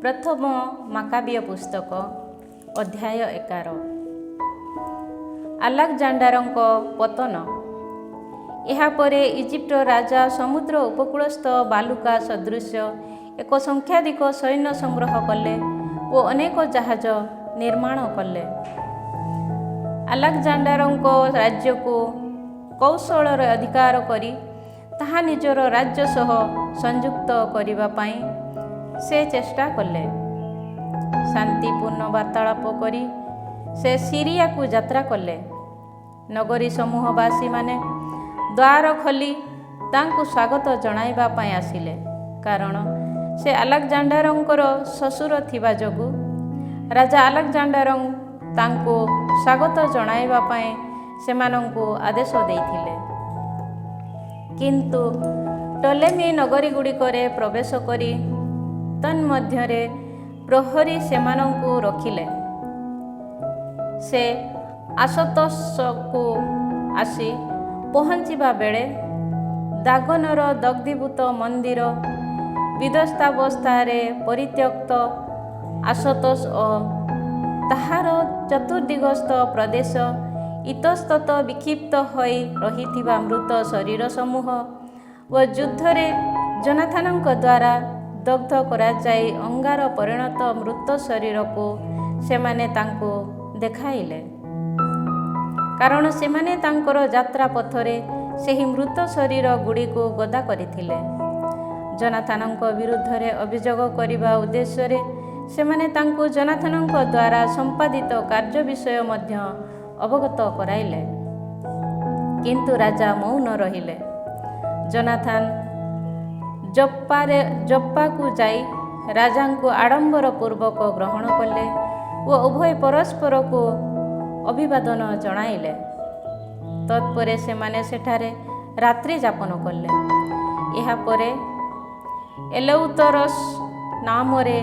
ପ୍ରଥମ ମାକାବୀୟ ପୁସ୍ତକ ଅଧ୍ୟାୟ 11। ଆଲେକଜାଣ୍ଡାରଙ୍କ ପତନ। ଏହାପରେ ଇଜିପ୍ଟର ରାଜା ସମୁଦ୍ର ଉପକୂଳସ୍ଥ ବାଲୁକା ସଦୃଶ ଏକ ସଂଖ୍ୟାଧିକ ସୈନ୍ୟ ସଂଗ୍ରହ କଲେ ଓ ଅନେକ ଜାହାଜ ନିର୍ମାଣ କଲେ। ଆଲେକଜାଣ୍ଡାରଙ୍କ ରାଜ୍ୟକୁ କୌଶଳରେ ଅଧିକାର କରି ତାହା ନିଜର ରାଜ୍ୟ ସହ ସଂଯୁକ୍ତ କରିବା ପାଇଁ ସେ ଚେଷ୍ଟା କଲେ। ଶାନ୍ତିପୂର୍ଣ୍ଣ ବାର୍ତ୍ତାଳାପ କରି ସେ ସିରିଆକୁ ଯାତ୍ରା କଲେ। ନଗରୀ ସମୂହବାସୀମାନେ ଦ୍ୱାର ଖୋଲି ତାଙ୍କୁ ସ୍ୱାଗତ ଜଣାଇବା ପାଇଁ ଆସିଲେ, କାରଣ ସେ ଆଲେକଜାଣ୍ଡାରଙ୍କର ଶ୍ୱଶୁର ଥିବା ଯୋଗୁଁ ରାଜା ଆଲେକଜାଣ୍ଡାର ତାଙ୍କୁ ସ୍ୱାଗତ ଜଣାଇବା ପାଇଁ ସେମାନଙ୍କୁ ଆଦେଶ ଦେଇଥିଲେ। କିନ୍ତୁ ଟଲେମୀ ନଗରୀଗୁଡ଼ିକରେ ପ୍ରବେଶ କରି ତନ୍ମଧ୍ୟରେ ପ୍ରହରୀ ସେମାନଙ୍କୁ ରଖିଲେ। ସେ ଆଶୋତୋସକୁ ଆସି ପହଞ୍ଚିବା ବେଳେ ଦାଗନର ଦଗ୍ଧୀଭୂତ ମନ୍ଦିର ବିଧ୍ୱସ୍ତାବସ୍ଥାରେ ପରିତ୍ୟକ୍ତ ଆଶୋତୋସ ଓ ତାହାର ଚତୁର୍ଦିଗସ୍ଥ ପ୍ରଦେଶ ଇତସ୍ତତ ବିକ୍ଷିପ୍ତ ହୋଇ ରହିଥିବା ମୃତ ଶରୀର ସମୂହ ଓ ଯୁଦ୍ଧରେ ଜୋନାଥନଙ୍କ ଦ୍ୱାରା ଦଗ୍ଧ କରାଯାଇ ଅଙ୍ଗାର ପରିଣତ ମୃତ ଶରୀରକୁ ସେମାନେ ତାଙ୍କୁ ଦେଖାଇଲେ, କାରଣ ସେମାନେ ତାଙ୍କର ଯାତ୍ରା ପଥରେ ସେହି ମୃତ ଶରୀର ଗୁଡ଼ିକୁ ଗଦା କରିଥିଲେ। ଜୋନାଥନଙ୍କ ବିରୁଦ୍ଧରେ ଅଭିଯୋଗ କରିବା ଉଦ୍ଦେଶ୍ୟରେ ସେମାନେ ତାଙ୍କୁ ଜୋନାଥନଙ୍କ ଦ୍ୱାରା ସମ୍ପାଦିତ କାର୍ଯ୍ୟ ବିଷୟ ମଧ୍ୟ ଅବଗତ କରାଇଲେ, କିନ୍ତୁ ରାଜା ମୌନ ରହିଲେ। ଜୋନାଥନ ଜପ୍ପାକୁ ଯାଇ ରାଜାଙ୍କୁ ଆଡ଼ମ୍ବର ପୂର୍ବକ ଗ୍ରହଣ କଲେ ଓ ଉଭୟ ପରସ୍ପରକୁ ଅଭିବାଦନ ଜଣାଇଲେ। ତତ୍ପରେ ସେମାନେ ସେଠାରେ ରାତ୍ରି ଯାପନ କଲେ। ଏହାପରେ ଏଲେଉତରସ୍ ନାମରେ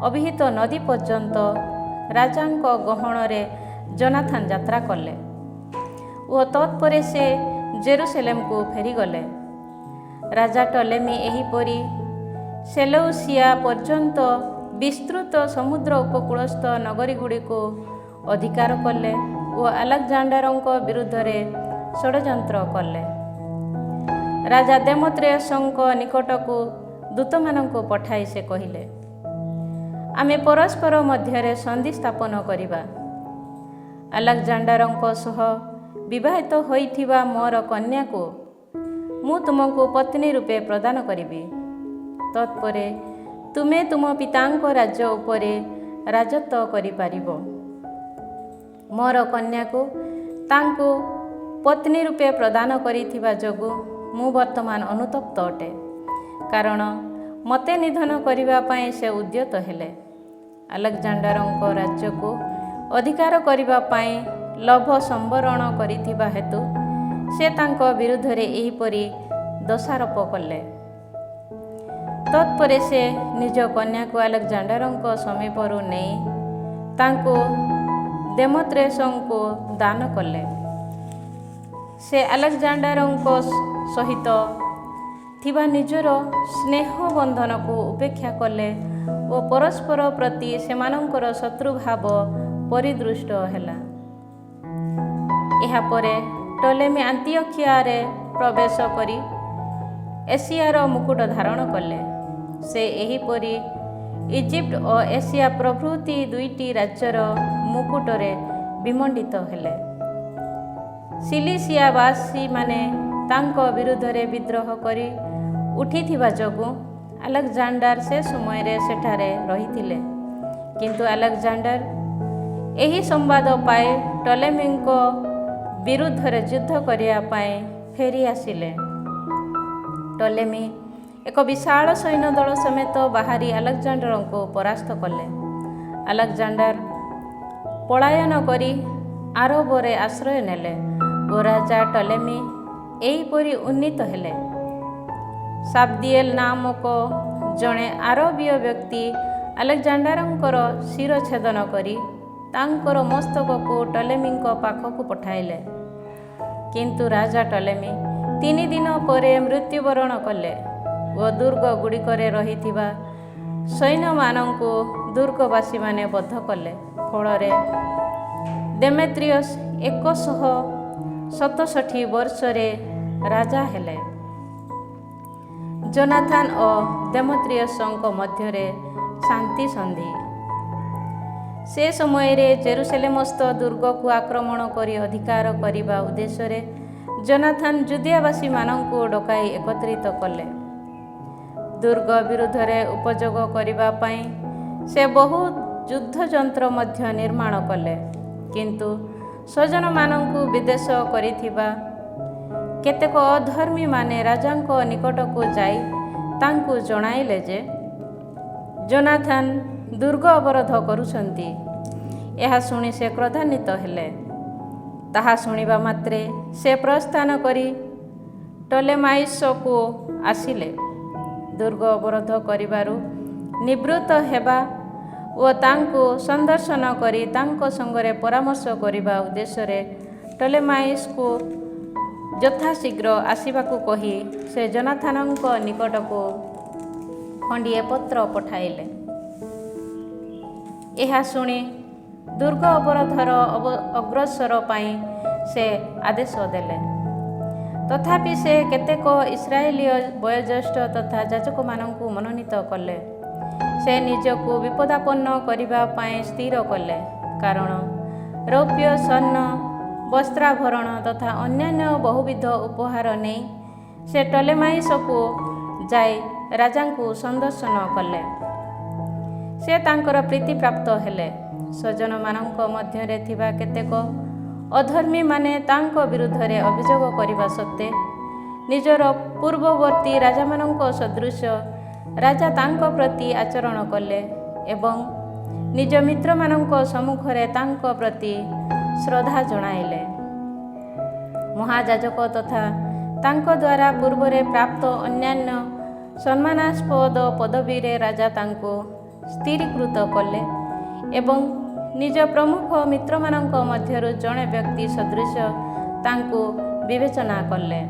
ଅଭିହିତ ନଦୀ ପର୍ଯ୍ୟନ୍ତ ରାଜାଙ୍କ ଗହଣରେ ଜୋନାଥନ ଯାତ୍ରା କଲେ ଓ ତତ୍ପରେ ସେ ଜେରୁସେଲେମକୁ ଫେରିଗଲେ। ରାଜା ଟଲେମୀ ଏହିପରି ସେଲଉସିଆ ପର୍ଯ୍ୟନ୍ତ ବିସ୍ତୃତ ସମୁଦ୍ର ଉପକୂଳସ୍ଥ ନଗରୀଗୁଡ଼ିକୁ ଅଧିକାର କଲେ ଓ ଆଲେକଜାଣ୍ଡାରଙ୍କ ବିରୁଦ୍ଧରେ ଷଡ଼ଯନ୍ତ୍ର କଲେ। ରାଜା ଦେମେତ୍ରିୟସଙ୍କ ନିକଟକୁ ଦୂତମାନଙ୍କୁ ପଠାଇ ସେ କହିଲେ, ଆମେ ପରସ୍ପର ମଧ୍ୟରେ ସନ୍ଧି ସ୍ଥାପନ କରିବା। ଆଲେକଜାଣ୍ଡାରଙ୍କ ସହ ବିବାହିତ ହୋଇଥିବା ମୋର କନ୍ୟାକୁ ମୁଁ ତୁମକୁ ପତ୍ନୀ ରୂପେ ପ୍ରଦାନ କରିବି। ତତ୍ପରେ ତୁମେ ତୁମ ପିତାଙ୍କ ରାଜ୍ୟ ଉପରେ ରାଜତ୍ୱ କରିପାରିବ। ମୋର କନ୍ୟାକୁ ତାଙ୍କୁ ପତ୍ନୀ ରୂପେ ପ୍ରଦାନ କରିଥିବା ଯୋଗୁଁ ମୁଁ ବର୍ତ୍ତମାନ ଅନୁତପ୍ତ ଅଟେ, କାରଣ ମୋତେ ନିଧନ କରିବା ପାଇଁ ସେ ଉଦ୍ୟତ ହେଲେ। ଆଲେକଜାଣ୍ଡାରଙ୍କ ରାଜ୍ୟକୁ ଅଧିକାର କରିବା ପାଇଁ ଲୋଭ ସମ୍ବରଣ କରିଥିବା ହେତୁ ସେ ତାଙ୍କ ବିରୁଦ୍ଧରେ ଏହିପରି ଦୋଷାରୋପ କଲେ। ତତ୍ପରେ ସେ ନିଜ କନ୍ୟାକୁ ଆଲେକଜାଣ୍ଡାରଙ୍କ ସମୀପରୁ ନେଇ ତାଙ୍କୁ ଦେମେତ୍ରିୟସଙ୍କୁ ଦାନ କଲେ। ସେ ଆଲେକଜାଣ୍ଡାରଙ୍କ ସହିତ ଥିବା ନିଜର ସ୍ନେହ ବନ୍ଧନକୁ ଉପେକ୍ଷା କଲେ ଓ ପରସ୍ପର ପ୍ରତି ସେମାନଙ୍କର ଶତ୍ରୁଭାବ ପରିଦୃଷ୍ଟ ହେଲା। ଏହାପରେ ଟଲେମୀ ଆନ୍ତିଓଖିଆରେ ପ୍ରବେଶ କରି ଏସିଆର ମୁକୁଟ ଧାରଣ କଲେ। ସେ ଏହିପରି ଇଜିପ୍ଟ ଓ ଏସିଆ ପ୍ରଭୃତି ଦୁଇଟି ରାଜ୍ୟର ମୁକୁଟରେ ବିମଣ୍ଡିତ ହେଲେ। ସିଲିସିଆବାସୀମାନେ ତାଙ୍କ ବିରୁଦ୍ଧରେ ବିଦ୍ରୋହ କରି ଉଠିଥିବା ଯୋଗୁଁ ଆଲେକଜାଣ୍ଡାର ସେ ସମୟରେ ସେଠାରେ ରହିଥିଲେ, କିନ୍ତୁ ଆଲେକଜାଣ୍ଡାର ଏହି ସମ୍ବାଦ ପାଇ ଟଲେମୀଙ୍କ ବିରୁଦ୍ଧରେ ଯୁଦ୍ଧ କରିବା ପାଇଁ ଫେରି ଆସିଲେ। ଟଲେମୀ ଏକ ବିଶାଳ ସୈନ୍ୟଦଳ ସମେତ ବାହାରି ଆଲେକଜାଣ୍ଡାରଙ୍କୁ ପରାସ୍ତ କଲେ। ଆଲେକଜାଣ୍ଡାର ପଳାୟନ କରି ଆରବରେ ଆଶ୍ରୟ ନେଲେ ଓ ରାଜା ଟଲେମୀ ଏହିପରି ଉନ୍ନୀତ ହେଲେ। ଶାବ୍ଦିଏଲ ନାମକ ଜଣେ ଆରବୀୟ ବ୍ୟକ୍ତି ଆଲେକଜାଣ୍ଡାରଙ୍କର ଶିରଚ୍ଛେଦନ କରି ତାଙ୍କର ମସ୍ତକକୁ ଟଲେମୀଙ୍କ ପାଖକୁ ପଠାଇଲେ, କିନ୍ତୁ ରାଜା ଟଲେମୀ 3 ଦିନ ପରେ ମୃତ୍ୟୁବରଣ କଲେ ଓ ଦୁର୍ଗ ଗୁଡ଼ିକରେ ରହିଥିବା ସୈନ୍ୟମାନଙ୍କୁ ଦୁର୍ଗବାସୀମାନେ ବଧ କଲେ। ଫଳରେ ଦେମେତ୍ରିୟସ୍ 167 ବର୍ଷରେ ରାଜା ହେଲେ। ଯୋନାଥାନ ଓ ଦେମେତ୍ରିୟସ୍ଙ୍କ ମଧ୍ୟରେ ଶାନ୍ତି ସନ୍ଧି। ସେ ସମୟରେ ଜେରୁସେଲେମସ୍ଥ ଦୁର୍ଗକୁ ଆକ୍ରମଣ କରି ଅଧିକାର କରିବା ଉଦ୍ଦେଶ୍ୟରେ ଯୋନାଥାନ ଜୁଦିଆବାସୀମାନଙ୍କୁ ଡକାଇ ଏକତ୍ରିତ କଲେ। ଦୁର୍ଗ ବିରୁଦ୍ଧରେ ଉପଯୋଗ କରିବା ପାଇଁ ସେ ବହୁ ଯୁଦ୍ଧଯନ୍ତ୍ର ମଧ୍ୟ ନିର୍ମାଣ କଲେ। କିନ୍ତୁ ସ୍ୱଜନମାନଙ୍କୁ ବିଦ୍ୱେଷ କରିଥିବା କେତେକ ଅଧର୍ମୀମାନେ ରାଜାଙ୍କ ନିକଟକୁ ଯାଇ ତାଙ୍କୁ ଜଣାଇଲେ ଯେ ଯୋନାଥାନ ଦୁର୍ଗ ଅବରୋଧ କରୁଛନ୍ତି। ଏହା ଶୁଣି ସେ କ୍ରୋଧାନ୍ୱିତ ହେଲେ। ତାହା ଶୁଣିବା ମାତ୍ରେ ସେ ପ୍ରସ୍ଥାନ କରି ଟଲେମାଇସକୁ ଆସିଲେ। ଦୁର୍ଗ ଅବରୋଧ କରିବାରୁ ନିବୃତ୍ତ ହେବା ଓ ତାଙ୍କୁ ସନ୍ଦର୍ଶନ କରି ତାଙ୍କ ସଙ୍ଗରେ ପରାମର୍ଶ କରିବା ଉଦ୍ଦେଶ୍ୟରେ ଟଲେମାଇସକୁ ଯଥାଶୀଘ୍ର ଆସିବାକୁ କହି ସେ ଯୋନାଥାନଙ୍କ ନିକଟକୁ ଖଣ୍ଡିଏ ପତ୍ର ପଠାଇଲେ। ଏହା ଶୁଣି ଦୁର୍ଗ ଅବରୋଧର ଅଗ୍ରସର ପାଇଁ ସେ ଆଦେଶ ଦେଲେ। ତଥାପି ସେ କେତେକ ଇସ୍ରାଏଲୀୟ ବୟୋଜ୍ୟେଷ୍ଠ ତଥା ଯାଜକମାନଙ୍କୁ ମନୋନୀତ କଲେ। ସେ ନିଜକୁ ବିପଦାପନ୍ନ କରିବା ପାଇଁ ସ୍ଥିର କଲେ, କାରଣ ରୌପ୍ୟ, ସ୍ୱର୍ଣ୍ଣ, ବସ୍ତ୍ରାଭରଣ ତଥା ଅନ୍ୟାନ୍ୟ ବହୁବିଧ ଉପହାର ନେଇ ସେ ଟଲେମାଇସକୁ ଯାଇ ରାଜାଙ୍କୁ ସନ୍ଦର୍ଶନ କଲେ। ସେ ତାଙ୍କର ପ୍ରୀତିପ୍ରାପ୍ତ ହେଲେ। ସ୍ୱଜନମାନଙ୍କ ମଧ୍ୟରେ ଥିବା କେତେକ ଅଧର୍ମୀମାନେ ତାଙ୍କ ବିରୁଦ୍ଧରେ ଅଭିଯୋଗ କରିବା ସତ୍ତ୍ୱେ ନିଜର ପୂର୍ବବର୍ତ୍ତୀ ରାଜାମାନଙ୍କ ସଦୃଶ ରାଜା ତାଙ୍କ ପ୍ରତି ଆଚରଣ କଲେ ଏବଂ ନିଜ ମିତ୍ରମାନଙ୍କ ସମ୍ମୁଖରେ ତାଙ୍କ ପ୍ରତି ଶ୍ରଦ୍ଧା ଜଣାଇଲେ। ମହାଯାଜକ ତଥା ତାଙ୍କ ଦ୍ୱାରା ପୂର୍ବରେ ପ୍ରାପ୍ତ ଅନ୍ୟାନ୍ୟ ସମ୍ମାନାସ୍ପଦ ପଦବୀରେ ରାଜା ତାଙ୍କୁ ସ୍ଥିରୀକୃତ କଲେ ଏବଂ ନିଜ ପ୍ରମୁଖ ମିତ୍ରମାନଙ୍କ ମଧ୍ୟରୁ ଜଣେ ବ୍ୟକ୍ତି ସଦୃଶ ତାଙ୍କୁ ବିବେଚନା କଲେ।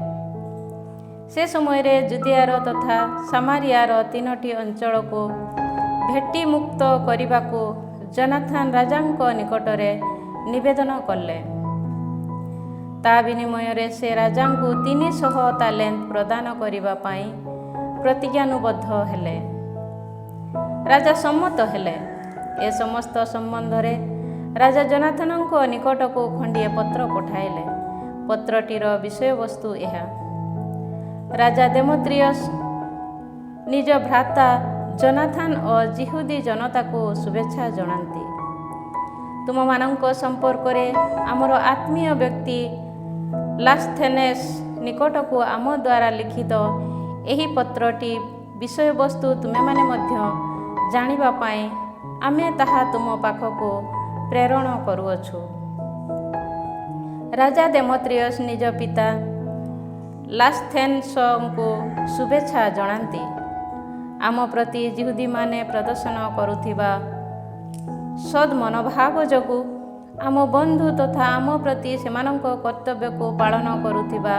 ସେ ସମୟରେ ଜୁଦିଆର ତଥା ସାମାରିଆର 3ଟି ଅଞ୍ଚଳକୁ ଭେଟିମୁକ୍ତ କରିବାକୁ ଯୋନାଥାନ ରାଜାଙ୍କ ନିକଟରେ ନିବେଦନ କଲେ। ତା ବିନିମୟରେ ସେ ରାଜାଙ୍କୁ 300 ତାଲେଣ୍ଟ ପ୍ରଦାନ କରିବା ପାଇଁ ପ୍ରତିଜ୍ଞାନୁବଦ୍ଧ ହେଲେ। ରାଜା ସମ୍ମତ ହେଲେ। ଏ ସମସ୍ତ ସମ୍ବନ୍ଧରେ ରାଜା ଯୋନାଥାନଙ୍କ ନିକଟକୁ ଖଣ୍ଡିଏ ପତ୍ର ପଠାଇଲେ। ପତ୍ରଟିର ବିଷୟବସ୍ତୁ ଏହା: ରାଜା ଦେମେତ୍ରିୟସ୍ ନିଜ ଭ୍ରାତା ଯୋନାଥାନ ଓ ଯିହୁଦୀ ଜନତାକୁ ଶୁଭେଚ୍ଛା ଜଣାନ୍ତି। ତୁମମାନଙ୍କ ସମ୍ପର୍କରେ ଆମର ଆତ୍ମୀୟ ବ୍ୟକ୍ତି ଲାସ୍ଥେନେସ୍ ନିକଟକୁ ଆମ ଦ୍ୱାରା ଲିଖିତ ଏହି ପତ୍ରଟି ବିଷୟବସ୍ତୁ ତୁମେମାନେ ମଧ୍ୟ ଜାଣିବା ପାଇଁ ଆମେ ତାହା ତୁମ ପାଖକୁ ପ୍ରେରଣ କରୁଅଛୁ। ରାଜା ଦେମେତ୍ରିୟସ୍ ନିଜ ପିତା ଲାସ୍ଥେନସ୍ଙ୍କୁ ଶୁଭେଚ୍ଛା ଜଣାନ୍ତି। ଆମ ପ୍ରତି ଯିହୁଦୀମାନେ ପ୍ରଦର୍ଶନ କରୁଥିବା ସଦ୍ମନୋଭାବ ଯୋଗୁଁ ଆମ ବନ୍ଧୁ ତଥା ଆମ ପ୍ରତି ସେମାନଙ୍କ କର୍ତ୍ତବ୍ୟକୁ ପାଳନ କରୁଥିବା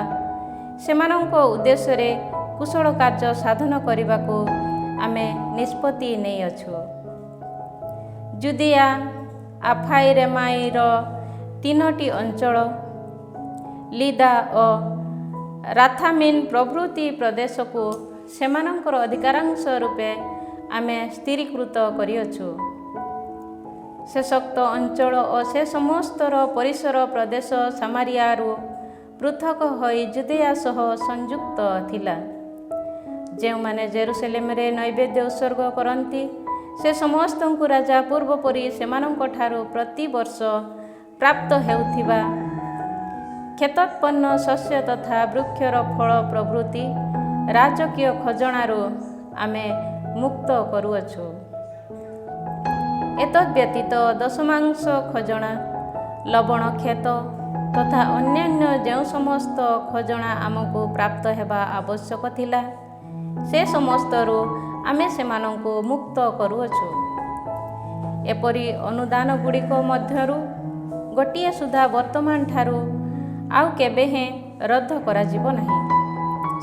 ସେମାନଙ୍କ ଉଦ୍ଦେଶ୍ୟରେ କୁଶଳ କାର୍ଯ୍ୟ ସାଧନ କରିବାକୁ ଆମେ ନିଷ୍ପତ୍ତି ନେଇଅଛୁ। ଜୁଦିଆ, ଆଫାଇରେମାଇର 3ଟି ଅଞ୍ଚଳ, ଲିଦା ଓ ରାଥାମିନ୍ ପ୍ରଭୃତି ପ୍ରଦେଶକୁ ସେମାନଙ୍କର ଅଧିକାରାଂଶ ରୂପେ ଆମେ ସ୍ଥିରୀକୃତ କରିଅଛୁ। ଶେଷୋକ୍ତ ଅଞ୍ଚଳ ଓ ସେ ସମସ୍ତର ପରିସର ପ୍ରଦେଶ ସାମାରିଆରୁ ପୃଥକ ହୋଇ ଜୁଦିଆ ସହ ସଂଯୁକ୍ତ ଥିଲା। ଯେଉଁମାନେ ଜେରୁସେଲେମରେ ନୈବେଦ୍ୟ ଉତ୍ସର୍ଗ କରନ୍ତି, ସେ ସମସ୍ତଙ୍କୁ ରାଜା ପୂର୍ବପରି ସେମାନଙ୍କଠାରୁ ପ୍ରତିବର୍ଷ ପ୍ରାପ୍ତ ହେଉଥିବା କ୍ଷେତୋତ୍ପନ୍ନ ଶସ୍ୟ ତଥା ବୃକ୍ଷର ଫଳ ପ୍ରଭୃତି ରାଜକୀୟ ଖଜଣାରୁ ଆମେ ମୁକ୍ତ କରୁଅଛୁ। ଏତଦ୍‌ବ୍ୟତୀତ ଦଶମାଂଶ ଖଜଣା, ଲବଣ କ୍ଷେତ ତଥା ଅନ୍ୟାନ୍ୟ ଯେଉଁ ସମସ୍ତ ଖଜଣା ଆମକୁ ପ୍ରାପ୍ତ ହେବା ଆବଶ୍ୟକ ଥିଲା, ସେ ସମସ୍ତରୁ ଆମେ ସେମାନଙ୍କୁ ମୁକ୍ତ କରୁଅଛୁ। ଏପରି ଅନୁଦାନଗୁଡ଼ିକ ମଧ୍ୟରୁ ଗୋଟିଏ ସୁଦ୍ଧା ବର୍ତ୍ତମାନ ଠାରୁ ଆଉ କେବେ ହେଁ ରଦ୍ଦ କରାଯିବ ନାହିଁ।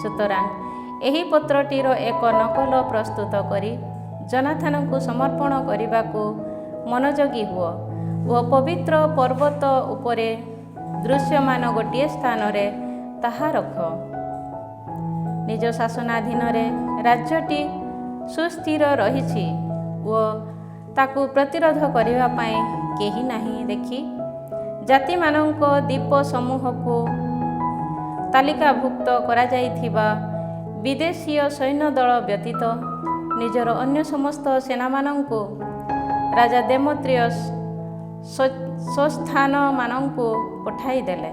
ସୁତରାଂ ଏହି ପତ୍ରଟିର ଏକ ନକଲ ପ୍ରସ୍ତୁତ କରି ଜନାଥନଙ୍କୁ ସମର୍ପଣ କରିବାକୁ ମନୋଯୋଗୀ ହୁଅ ଓ ପବିତ୍ର ପର୍ବତ ଉପରେ ଦୃଶ୍ୟମାନ ଗୋଟିଏ ସ୍ଥାନରେ ତାହା ରଖ। ନିଜ ଶାସନାଧୀନରେ ରାଜ୍ୟଟି ସୁସ୍ଥିର ରହିଛି ଓ ତାକୁ ପ୍ରତିରୋଧ କରିବା ପାଇଁ କେହି ନାହିଁ ଦେଖି ଜାତିମାନଙ୍କ ଦ୍ୱୀପ ସମୂହକୁ ତାଲିକାଭୁକ୍ତ କରାଯାଇଥିବା ବିଦେଶୀୟ ସୈନ୍ୟଦଳ ବ୍ୟତୀତ ନିଜର ଅନ୍ୟ ସମସ୍ତ ସେନାମାନଙ୍କୁ ରାଜା ଦେମେତ୍ରିୟସ୍ ସ୍ୱସ୍ଥାନମାନଙ୍କୁ ପଠାଇଦେଲେ।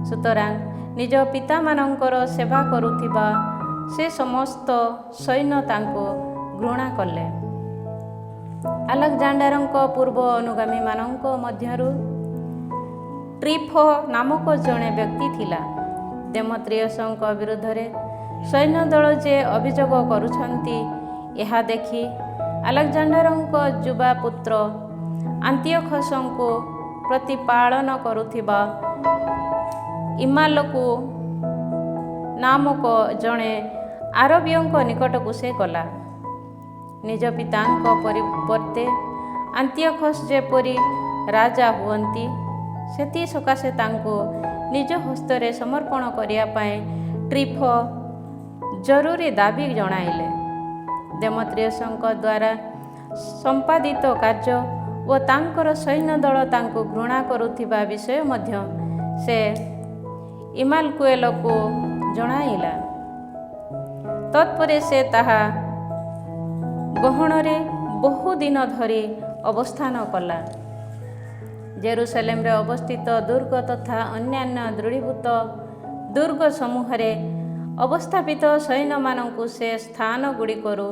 ସୁତରାଂ ନିଜ ପିତାମାନଙ୍କର ସେବା କରୁଥିବା ସେ ସମସ୍ତ ସୈନ୍ୟ ତାଙ୍କୁ ଘୃଣା କଲେ। ଆଲେକଜାଣ୍ଡାରଙ୍କ ପୂର୍ବ ଅନୁଗାମୀମାନଙ୍କ ମଧ୍ୟରୁ ଟ୍ରିଫୋ ନାମକ ଜଣେ ବ୍ୟକ୍ତି ଥିଲା। ଦେମେତ୍ରିୟସଙ୍କ ବିରୁଦ୍ଧରେ ସୈନ୍ୟଦଳ ଯେ ଅଭିଯୋଗ କରୁଛନ୍ତି ଏହା ଦେଖି ଆଲେକଜାଣ୍ଡାରଙ୍କ ଯୁବା ପୁତ୍ର ଆନ୍ତିଓଖସଙ୍କୁ ପ୍ରତିପାଳନ କରୁଥିବା ଇମାଲକୁ ନାମକ ଜଣେ ଆରବୀୟଙ୍କ ନିକଟକୁ ସେ ଗଲା। ନିଜ ପିତାଙ୍କ ପରିବର୍ତ୍ତେ ଆନ୍ତିଓଖସ୍ ଯେପରି ରାଜା ହୁଅନ୍ତି ସେଥି ସକାଶେ ତାଙ୍କୁ ନିଜ ହସ୍ତରେ ସମର୍ପଣ କରିବା ପାଇଁ ଟ୍ରିଫୋ ଜରୁରୀ ଦାବି ଜଣାଇଲେ। ଦେମେତ୍ରିୟସଙ୍କ ଦ୍ୱାରା ସମ୍ପାଦିତ କାର୍ଯ୍ୟ ଓ ତାଙ୍କର ସୈନ୍ୟଦଳ ତାଙ୍କୁ ଘୃଣା କରୁଥିବା ବିଷୟ ମଧ୍ୟ ସେ ଇମାଲକୁଏଲକୁ ଜଣାଇଲା। ତତ୍ପରେ ସେ ତାହା ଗହଣରେ ବହୁଦିନ ଧରି ଅବସ୍ଥାନ କଲା। ଜେରୁସାଲେମରେ ଅବସ୍ଥିତ ଦୁର୍ଗ ତଥା ଅନ୍ୟାନ୍ୟ ଦୃଢ଼ୀଭୂତ ଦୁର୍ଗ ସମୂହରେ ଅବସ୍ଥାପିତ ସୈନ୍ୟମାନଙ୍କୁ ସେ ସ୍ଥାନଗୁଡ଼ିକରୁ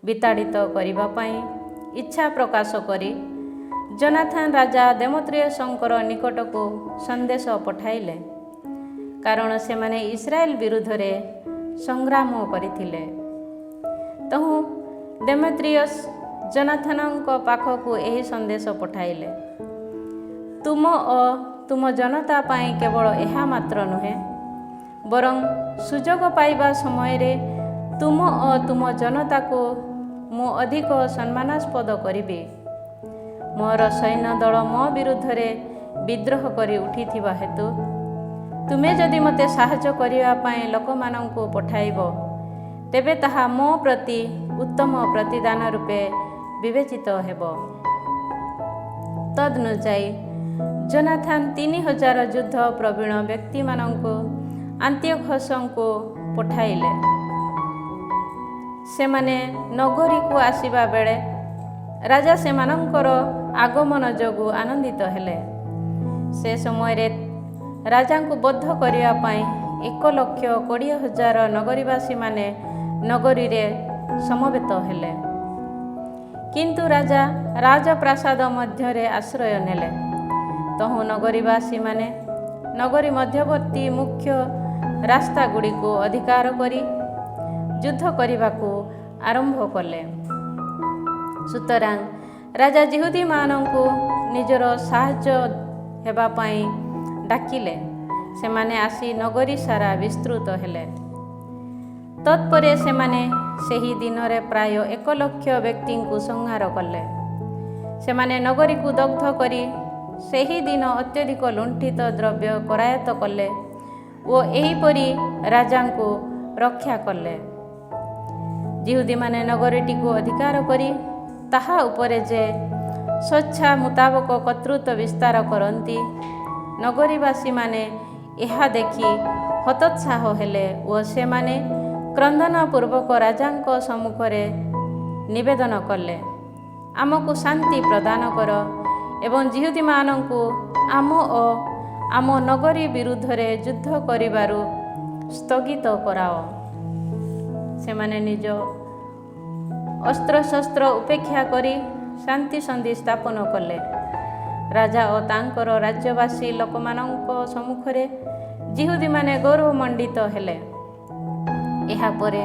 ବିତାଡ଼ିତ କରିବା ପାଇଁ ଇଚ୍ଛା ପ୍ରକାଶ କରି ଜନାଥନ ରାଜା ଦେମେତ୍ରିୟସଙ୍କର ନିକଟକୁ ସନ୍ଦେଶ ପଠାଇଲେ, କାରଣ ସେମାନେ ଇସ୍ରାଏଲ ବିରୁଦ୍ଧରେ ସଂଗ୍ରାମ କରିଥିଲେ। ତହୁଁ ଦେମେତ୍ରିୟସ୍ ଜନାଥନଙ୍କ ପାଖକୁ ଏହି ସନ୍ଦେଶ ପଠାଇଲେ, ତୁମ ଓ ତୁମ ଜନତା ପାଇଁ କେବଳ ଏହା ମାତ୍ର ନୁହେଁ, ବରଂ ସୁଯୋଗ ପାଇବା ସମୟରେ ତୁମ ଓ ତୁମ ଜନତାକୁ ମୁଁ ଅଧିକ ସମ୍ମାନାସ୍ପଦ କରିବି। ମୋର ସୈନ୍ୟଦଳ ମୋ ବିରୁଦ୍ଧରେ ବିଦ୍ରୋହ କରି ଉଠିଥିବା ହେତୁ ତୁମେ ଯଦି ମୋତେ ସାହାଯ୍ୟ କରିବା ପାଇଁ ଲୋକମାନଙ୍କୁ ପଠାଇବ ତେବେ ତାହା ମୋ ପ୍ରତି ଉତ୍ତମ ପ୍ରତିଦାନ ରୂପେ ବିବେଚିତ ହେବ। ତଦନୁଯାୟୀ ଜନାଥନ 3000 ଯୁଦ୍ଧ ପ୍ରବୀଣ ବ୍ୟକ୍ତିମାନଙ୍କୁ ଆନ୍ତିଓଖସଙ୍କୁ ପଠାଇଲେ। ସେମାନେ ନଗରୀକୁ ଆସିବା ବେଳେ ରାଜା ସେମାନଙ୍କର ଆଗମନ ଯୋଗୁଁ ଆନନ୍ଦିତ ହେଲେ। ସେ ସମୟରେ ରାଜାଙ୍କୁ ବଦ୍ଧ କରିବା ପାଇଁ 1,20,000 ନଗରୀବାସୀମାନେ ନଗରୀରେ ସମବେତ ହେଲେ। କିନ୍ତୁ ରାଜା ରାଜପ୍ରାସାଦ ମଧ୍ୟରେ ଆଶ୍ରୟ ନେଲେ। ତହୁଁ ନଗରୀବାସୀମାନେ ନଗରୀ ମଧ୍ୟବର୍ତ୍ତୀ ମୁଖ୍ୟ ରାସ୍ତାଗୁଡ଼ିକୁ ଅଧିକାର କରି ଯୁଦ୍ଧ କରିବାକୁ ଆରମ୍ଭ କଲେ। ସୁତରାଂ ରାଜା ଯିହୁଦୀମାନଙ୍କୁ ନିଜର ସାହାଯ୍ୟ ହେବା ପାଇଁ ଡାକିଲେ। ସେମାନେ ଆସି ନଗରୀ ସାରା ବିସ୍ତୃତ ହେଲେ। ତତ୍ପରେ ସେମାନେ ସେହି ଦିନରେ ପ୍ରାୟ 1,00,000 ବ୍ୟକ୍ତିଙ୍କୁ ସଂହାର କଲେ। ସେମାନେ ନଗରୀକୁ ଦଗ୍ଧ କରି ସେହି ଦିନ ଅତ୍ୟଧିକ ଲୁଣ୍ଠିତ ଦ୍ରବ୍ୟ କରାୟତ୍ତ କଲେ ଓ ଏହିପରି ରାଜାଙ୍କୁ ରକ୍ଷା କଲେ। ଯିହୁଦୀମାନେ ନଗରୀଟିକୁ ଅଧିକାର କରି ତାହା ଉପରେ ଯେ ସ୍ୱଚ୍ଛା ମୁତାବକ କର୍ତ୍ତୃତ୍ୱ ବିସ୍ତାର କରନ୍ତି, ନଗରୀବାସୀମାନେ ଏହା ଦେଖି ହତୋତ୍ସାହ ହେଲେ ଓ ସେମାନେ କ୍ରନ୍ଦନପୂର୍ବକ ରାଜାଙ୍କ ସମ୍ମୁଖରେ ନିବେଦନ କଲେ, ଆମକୁ ଶାନ୍ତି ପ୍ରଦାନ କର ଏବଂ ଯିହୁଦୀମାନଙ୍କୁ ଆମ ଓ ଆମ ନଗରୀ ବିରୁଦ୍ଧରେ ଯୁଦ୍ଧ କରିବାରୁ ସ୍ଥଗିତ କରାଅ। ସେମାନେ ନିଜ ଅସ୍ତ୍ରଶସ୍ତ୍ର ଉପେକ୍ଷା କରି ଶାନ୍ତି ସନ୍ଧି ସ୍ଥାପନ କଲେ। ରାଜା ଓ ତାଙ୍କର ରାଜ୍ୟବାସୀ ଲୋକମାନଙ୍କ ସମ୍ମୁଖରେ ଯିହୁଦୀମାନେ ଗୌରବମଣ୍ଡିତ ହେଲେ। ଏହାପରେ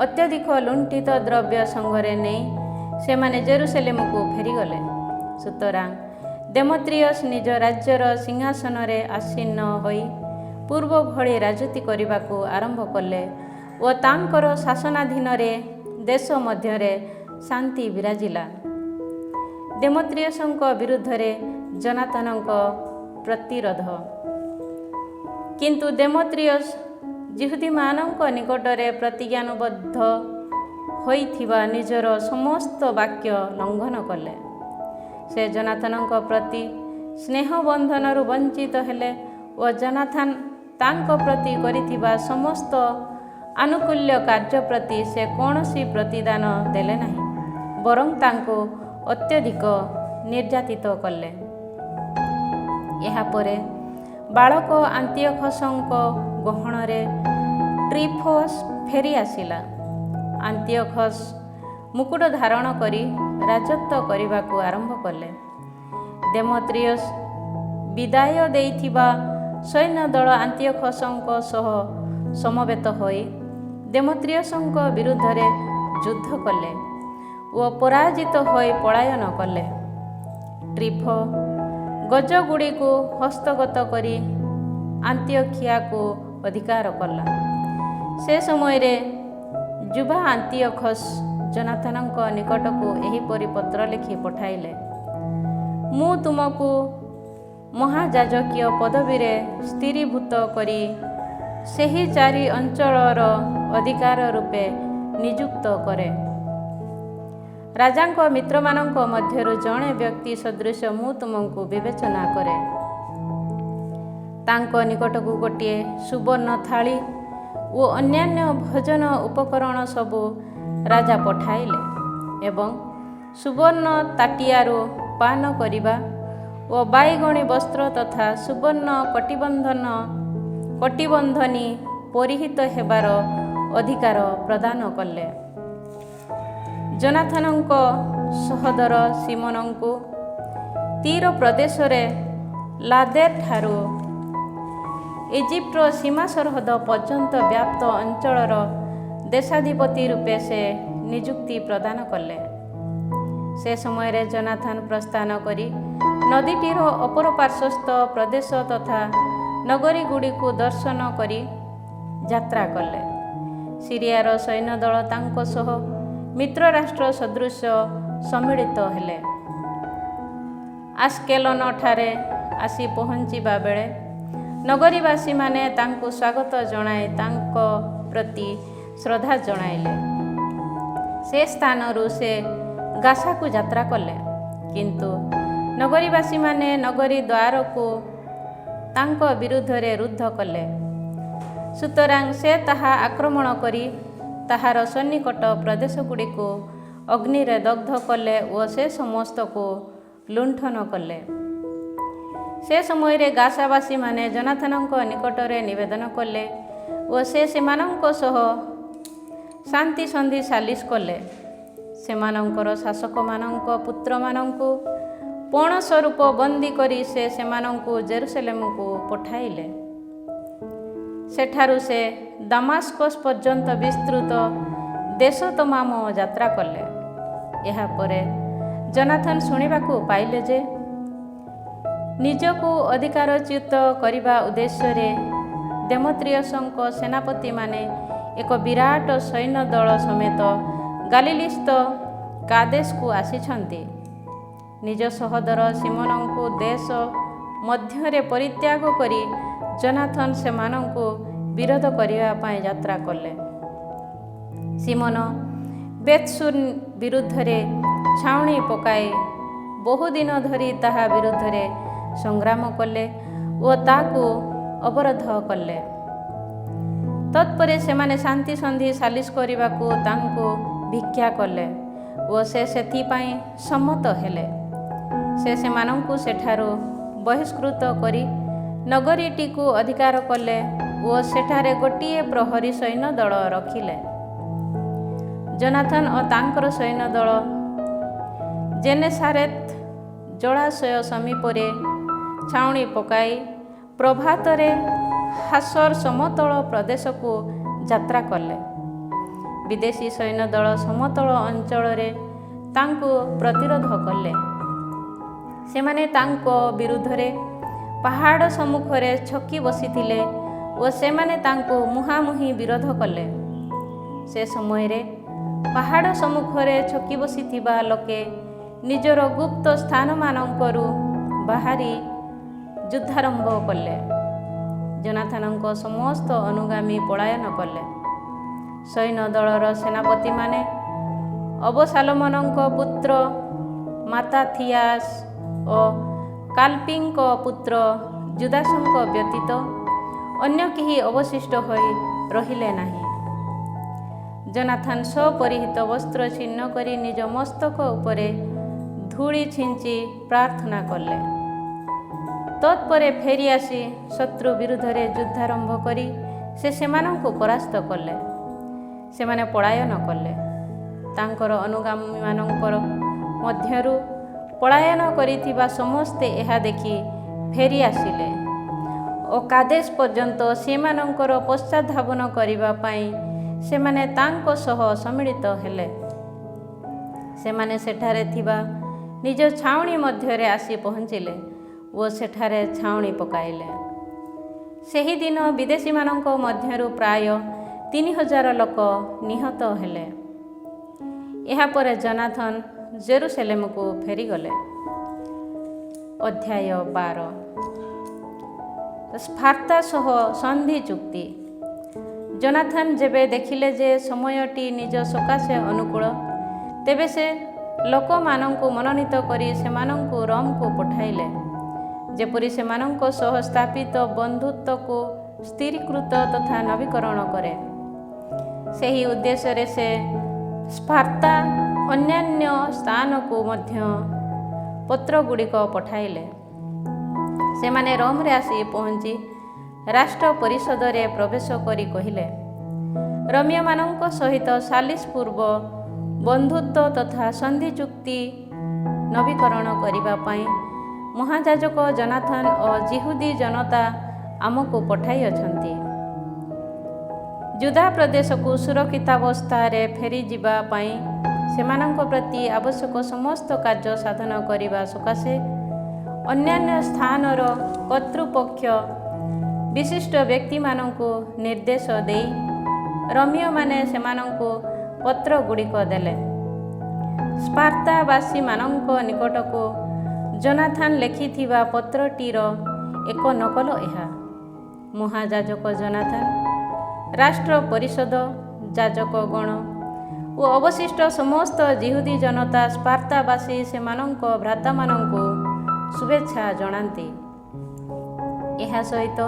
ଅତ୍ୟଧିକ ଲୁଣ୍ଠିତ ଦ୍ରବ୍ୟ ସଙ୍ଗରେ ନେଇ ସେମାନେ ଜେରୁସାଲେମକୁ ଫେରିଗଲେ। ସୁତରାଂ ଦେମେତ୍ରିୟସ୍ ନିଜ ରାଜ୍ୟର ସିଂହାସନରେ ଆସୀନ ହୋଇ ପୂର୍ବ ଭଳି ରାଜୁତି କରିବାକୁ ଆରମ୍ଭ କଲେ ଓ ତାଙ୍କର ଶାସନାଧୀନରେ ଦେଶ ମଧ୍ୟରେ ଶାନ୍ତି ବିରାଜିଲା। ଦେମେତ୍ରିୟସଙ୍କ ବିରୁଦ୍ଧରେ ଜନାଥନଙ୍କ ପ୍ରତିରୋଧ। କିନ୍ତୁ ଦେମେତ୍ରିୟସ ଯିହୁଦୀମାନଙ୍କ ନିକଟରେ ପ୍ରତିଜ୍ଞାବଦ୍ଧ ହୋଇଥିବା ନିଜର ସମସ୍ତ ବାକ୍ୟ ଲଙ୍ଘନ କଲେ। ସେ ଜନାଥନଙ୍କ ପ୍ରତି ସ୍ନେହ ବନ୍ଧନରୁ ବଞ୍ଚିତ ହେଲେ ଓ ଜନାଥନ ତାଙ୍କ ପ୍ରତି କରିଥିବା ସମସ୍ତ ଆନୁକୂଲ୍ୟ କାର୍ଯ୍ୟ ପ୍ରତି ସେ କୌଣସି ପ୍ରତିଦାନ ଦେଲେ ନାହିଁ, ବରଂ ତାଙ୍କୁ ଅତ୍ୟଧିକ ନିର୍ଯାତିତ କଲେ। ଏହାପରେ ବାଳକ ଆନ୍ତିଓଖସଙ୍କ ଗହଣରେ ଟ୍ରିଫୋସ୍ ଫେରି ଆସିଲା। ଆନ୍ତିଓଖସ ମୁକୁଟ ଧାରଣ କରି ରାଜତ୍ୱ କରିବାକୁ ଆରମ୍ଭ କଲେ। ଦେମେତ୍ରିୟସ ବିଦାୟ ଦେଇଥିବା ସୈନ୍ୟଦଳ ଆନ୍ତିଓଖସଙ୍କ ସହ ସମବେତ ହୋଇ ଦେମେତ୍ରିୟସଙ୍କ ବିରୁଦ୍ଧରେ ଯୁଦ୍ଧ କଲେ ଓ ପରାଜିତ ହୋଇ ପଳାୟନ କଲେ। ଟ୍ରିଫୋ ଗଜଗୁଡ଼ିକୁ ହସ୍ତଗତ କରି ଆନ୍ତିଓଖିଆକୁ ଅଧିକାର କଲା। ସେ ସମୟରେ ଯୁବା ଆନ୍ତିଓଖସ ଜନାଥନଙ୍କ ନିକଟକୁ ଏହିପରି ପତ୍ର ଲେଖି ପଠାଇଲେ। ମୁଁ ତୁମକୁ ମହାଯାଜକୀୟ ପଦବୀରେ ସ୍ଥିରୀଭୂତ କରି ସେହି 4 ଅଞ୍ଚଳର ଅଧିକାର ରୂପେ ନିଯୁକ୍ତ କରେ। ରାଜାଙ୍କ ମିତ୍ରମାନଙ୍କ ମଧ୍ୟରୁ ଜଣେ ବ୍ୟକ୍ତି ସଦୃଶ ମୁଁ ତୁମକୁ ବିବେଚନା କରେ। ତାଙ୍କ ନିକଟକୁ ଗୋଟିଏ ସୁବର୍ଣ୍ଣ ଥାଳି ଓ ଅନ୍ୟାନ୍ୟ ଭୋଜନ ଉପକରଣ ସବୁ ରାଜା ପଠାଇଲେ ଏବଂ ସୁବର୍ଣ୍ଣ ତାଟିଆରୁ ପାନ କରିବା ଓ ବାଇଗଣୀ ବସ୍ତ୍ର ତଥା ସୁବର୍ଣ୍ଣ କଟିବନ୍ଧନୀ ପରିହିତ ହେବାର ଅଧିକାର ପ୍ରଦାନ କଲେ। ଜନାଥନଙ୍କ ସହୋଦର ସିମୋନଙ୍କୁ ତୀର ପ୍ରଦେଶରେ ଲାଦେରଠାରୁ ଇଜିପ୍ଟର ସୀମା ସରହଦ ପର୍ଯ୍ୟନ୍ତ ବ୍ୟାପ୍ତ ଅଞ୍ଚଳର ଦେଶାଧିପତି ରୂପେ ସେ ନିଯୁକ୍ତି ପ୍ରଦାନ କଲେ। ସେ ସମୟରେ ଜନାଥନ ପ୍ରସ୍ଥାନ କରି ନଦୀଟିର ଅପର ପାର୍ଶ୍ୱସ୍ଥ ପ୍ରଦେଶ ତଥା ନଗରୀଗୁଡ଼ିକୁ ଦର୍ଶନ କରି ଯାତ୍ରା କଲେ। ସିରିଆର ସୈନ୍ୟଦଳ ତାଙ୍କ ସହ ମିତ୍ରରାଷ୍ଟ୍ର ସଦୃଶ ସମ୍ମିଳିତ ହେଲେ। ଆସ୍କେଲନଠାରେ ଆସି ପହଞ୍ଚିବା ବେଳେ ନଗରୀବାସୀମାନେ ତାଙ୍କୁ ସ୍ୱାଗତ ଜଣାଇ ତାଙ୍କ ପ୍ରତି ଶ୍ରଦ୍ଧା ଜଣାଇଲେ। ସେ ସ୍ଥାନରୁ ସେ ଗାସାକୁ ଯାତ୍ରା କଲେ, କିନ୍ତୁ ନଗରୀବାସୀମାନେ ନଗରୀ ଦ୍ୱାରକୁ ତାଙ୍କ ବିରୁଦ୍ଧରେ ରୁଦ୍ଧ କଲେ। ସୁତରାଂ ସେ ତାହା ଆକ୍ରମଣ କରି ତାହାର ସନ୍ନିକଟ ପ୍ରଦେଶଗୁଡ଼ିକୁ ଅଗ୍ନିରେ ଦଗ୍ଧ କଲେ ଓ ସେ ସମସ୍ତକୁ ଲୁଣ୍ଠନ କଲେ। ସେ ସମୟରେ ଗାସାବାସୀମାନେ ଜନାଥନଙ୍କ ନିକଟରେ ନିବେଦନ କଲେ ଓ ସେ ସେମାନଙ୍କ ସହ ଶାନ୍ତି ସନ୍ଧି ସାଲିସ କଲେ। ସେମାନଙ୍କର ଶାସକମାନଙ୍କ ପୁତ୍ରମାନଙ୍କୁ ପଣ ସ୍ୱରୂପ ବନ୍ଦୀ କରି ସେ ସେମାନଙ୍କୁ ଜେରୁସଲେମକୁ ପଠାଇଲେ। ସେଠାରୁ ସେ ଦାମାସ୍କସ ପର୍ଯ୍ୟନ୍ତ ବିସ୍ତୃତ ଦେଶ ତମାମ ଯାତ୍ରା କଲେ। ଏହାପରେ ଜନାଥନ ଶୁଣିବାକୁ ପାଇଲେ ଯେ ନିଜକୁ ଅଧିକାରଚ୍ୟୁତ କରିବା ଉଦ୍ଦେଶ୍ୟରେ ଦେମେତ୍ରିୟସଙ୍କ ସେନାପତିମାନେ ଏକ ବିରାଟ ସୈନ୍ୟଦଳ ସମେତ ଗାଲିଲିସ୍ଥ କାଦେଶକୁ ଆସିଛନ୍ତି। ନିଜ ସହୋଦର ସିମୋନଙ୍କୁ ଦେଶ ମଧ୍ୟରେ ପରିତ୍ୟାଗ କରି ଜନାଥନ ସେମାନଙ୍କୁ ବିରୋଧ କରିବା ପାଇଁ ଯାତ୍ରା କଲେ। ସିମୋନ ବେତ୍‌ସୁର ବିରୁଦ୍ଧରେ ଛାଉଣି ପକାଇ ବହୁଦିନ ଧରି ତାହା ବିରୁଦ୍ଧରେ ସଂଗ୍ରାମ କଲେ ଓ ତାକୁ ଅବରୋଧ କଲେ। ତତ୍ପରେ ସେମାନେ ଶାନ୍ତି ସନ୍ଧି ସାଲିସ କରିବାକୁ ତାଙ୍କୁ ଭିକ୍ଷା କଲେ ଓ ସେ ସେଥିପାଇଁ ସମ୍ମତ ହେଲେ। ସେ ସେମାନଙ୍କୁ ସେଠାରୁ ବହିଷ୍କୃତ କରି ନଗରୀଟିକୁ ଅଧିକାର କଲେ ଓ ସେଠାରେ ଗୋଟିଏ ପ୍ରହରୀ ସୈନ୍ୟଦଳ ରଖିଲେ। ଜନାଥନ ଓ ତାଙ୍କର ସୈନ୍ୟଦଳ ଜେନେସାରେଥ ଜଳାଶୟ ସମୀପରେ ଛାଉଣି ପକାଇ ପ୍ରଭାତରେ ହାସର ସମତଳ ପ୍ରଦେଶକୁ ଯାତ୍ରା କଲେ। ବିଦେଶୀ ସୈନ୍ୟଦଳ ସମତଳ ଅଞ୍ଚଳରେ ତାଙ୍କୁ ପ୍ରତିରୋଧ କଲେ। ସେମାନେ ତାଙ୍କ ବିରୁଦ୍ଧରେ ପାହାଡ଼ ସମ୍ମୁଖରେ ଛକି ବସିଥିଲେ ଓ ସେମାନେ ତାଙ୍କୁ ମୁହାଁମୁହିଁ ବିରୋଧ କଲେ। ସେ ସମୟରେ ପାହାଡ଼ ସମ୍ମୁଖରେ ଛକି ବସିଥିବା ଲୋକେ ନିଜର ଗୁପ୍ତ ସ୍ଥାନମାନଙ୍କରୁ ବାହାରି ଯୁଦ୍ଧାରମ୍ଭ କଲେ। ଜୋନାଥନଙ୍କ ସମସ୍ତ ଅନୁଗାମୀ ପଳାୟନ କଲେ। ସୈନ୍ୟ ଦଳର ସେନାପତିମାନେ ଅବସାଲୋମଙ୍କ ପୁତ୍ର ମାତାଥିଆସ ଓ କାଲପିଙ୍କ ପୁତ୍ର ଜୁଦାସଙ୍କ ବ୍ୟତୀତ ଅନ୍ୟ କେହି ଅବଶିଷ୍ଟ ହୋଇ ରହିଲେ ନାହିଁ। ଜୋନାଥନ ସପରିହିତ ବସ୍ତ୍ର ଛିନ୍ନ କରି ନିଜ ମସ୍ତକ ଉପରେ ଧୂଳି ଛିଞ୍ଚି ପ୍ରାର୍ଥନା କଲେ। ତତ୍ପରେ ଫେରି ଆସି ଶତ୍ରୁ ବିରୁଦ୍ଧରେ ଯୁଦ୍ଧାରମ୍ଭ କରି ସେମାନଙ୍କୁ ପରାସ୍ତ କଲେ। ସେମାନେ ପଳାୟନ କଲେ। ତାଙ୍କର ଅନୁଗାମୀମାନଙ୍କର ମଧ୍ୟରୁ ପଳାୟନ କରିଥିବା ସମସ୍ତେ ଏହା ଦେଖି ଫେରି ଆସିଲେ ଓ କାଦେଶ ପର୍ଯ୍ୟନ୍ତ ସେମାନଙ୍କର ପଶ୍ଚାଧାବନ କରିବା ପାଇଁ ସେମାନେ ତାଙ୍କ ସହ ସମ୍ମିଳିତ ହେଲେ। ସେମାନେ ସେଠାରେ ଥିବା ନିଜ ଛାଉଣି ମଧ୍ୟରେ ଆସି ପହଞ୍ଚିଲେ ଓ ସେଠାରେ ଛାଉଣି ପକାଇଲେ। ସେହିଦିନ ବିଦେଶୀମାନଙ୍କ ମଧ୍ୟରୁ ପ୍ରାୟ 3000 ଲୋକ ନିହତ ହେଲେ। ଏହାପରେ ଜୋନାଥନ ଜେରୁସଲେମକୁ ଫେରିଗଲେ। ଅଧ୍ୟାୟ 12। ସ୍ପାର୍ତା ସହ ସନ୍ଧି ଚୁକ୍ତି। ଜୋନାଥନ ଯେବେ ଦେଖିଲେ ଯେ ସମୟଟି ନିଜ ସକାଶେ ଅନୁକୂଳ, ତେବେ ସେ ଲୋକମାନଙ୍କୁ ମନୋନୀତ କରି ସେମାନଙ୍କୁ ରୋମକୁ ପଠାଇଲେ, ଯେପରି ସେମାନଙ୍କ ସହ ସ୍ଥାପିତ ବନ୍ଧୁତ୍ୱକୁ ସ୍ଥିରୀକୃତ ତଥା ନବୀକରଣ କରେ। ସେହି ଉଦ୍ଦେଶ୍ୟରେ ସେ ସ୍ପାର୍ତା ଅନ୍ୟାନ୍ୟ ସ୍ଥାନକୁ ମଧ୍ୟ ପତ୍ରଗୁଡ଼ିକ ପଠାଇଲେ। ସେମାନେ ରୋମରେ ଆସି ପହଞ୍ଚି ରାଷ୍ଟ୍ର ପରିଷଦରେ ପ୍ରବେଶ କରି କହିଲେ, ରୋମୀୟମାନଙ୍କ ସହିତ ସାଲିସ ପୂର୍ବ ବନ୍ଧୁତ୍ୱ ତଥା ସନ୍ଧି ଚୁକ୍ତି ନବୀକରଣ କରିବା ପାଇଁ ମହାଯାଜକ ଜୋନାଥନ ଓ ଯିହୁଦୀ ଜନତା ଆମକୁ ପଠାଇଅଛନ୍ତି। ଜୁଦା ପ୍ରଦେଶକୁ ସୁରକ୍ଷିତାବସ୍ଥାରେ ଫେରିଯିବା ପାଇଁ ସେମାନଙ୍କ ପ୍ରତି ଆବଶ୍ୟକ ସମସ୍ତ କାର୍ଯ୍ୟ ସାଧନ କରିବା ସକାଶେ ଅନ୍ୟାନ୍ୟ ସ୍ଥାନର କର୍ତ୍ତୃପକ୍ଷ ବିଶିଷ୍ଟ ବ୍ୟକ୍ତିମାନଙ୍କୁ ନିର୍ଦ୍ଦେଶ ଦେଇ ରୋମୀୟମାନେ ସେମାନଙ୍କୁ ପତ୍ରଗୁଡ଼ିକ ଦେଲେ। ସ୍ପାର୍ତାବାସୀମାନଙ୍କ ନିକଟକୁ ଜୋନାଥନ ଲେଖିଥିବା ପତ୍ରଟିର ଏକ ନକଲ ଏହା। ମହାଯାଜକ ଜୋନାଥନ, ରାଷ୍ଟ୍ର ପରିଷଦ, ଯାଜକଗଣ ଓ ଅବଶିଷ୍ଟ ସମସ୍ତ ଯିହୁଦୀ ଜନତା ସ୍ପାର୍ତାବାସୀ ସେମାନଙ୍କ ଭ୍ରାତାମାନଙ୍କୁ ଶୁଭେଚ୍ଛା ଜଣାନ୍ତି। ଏହା ସହିତ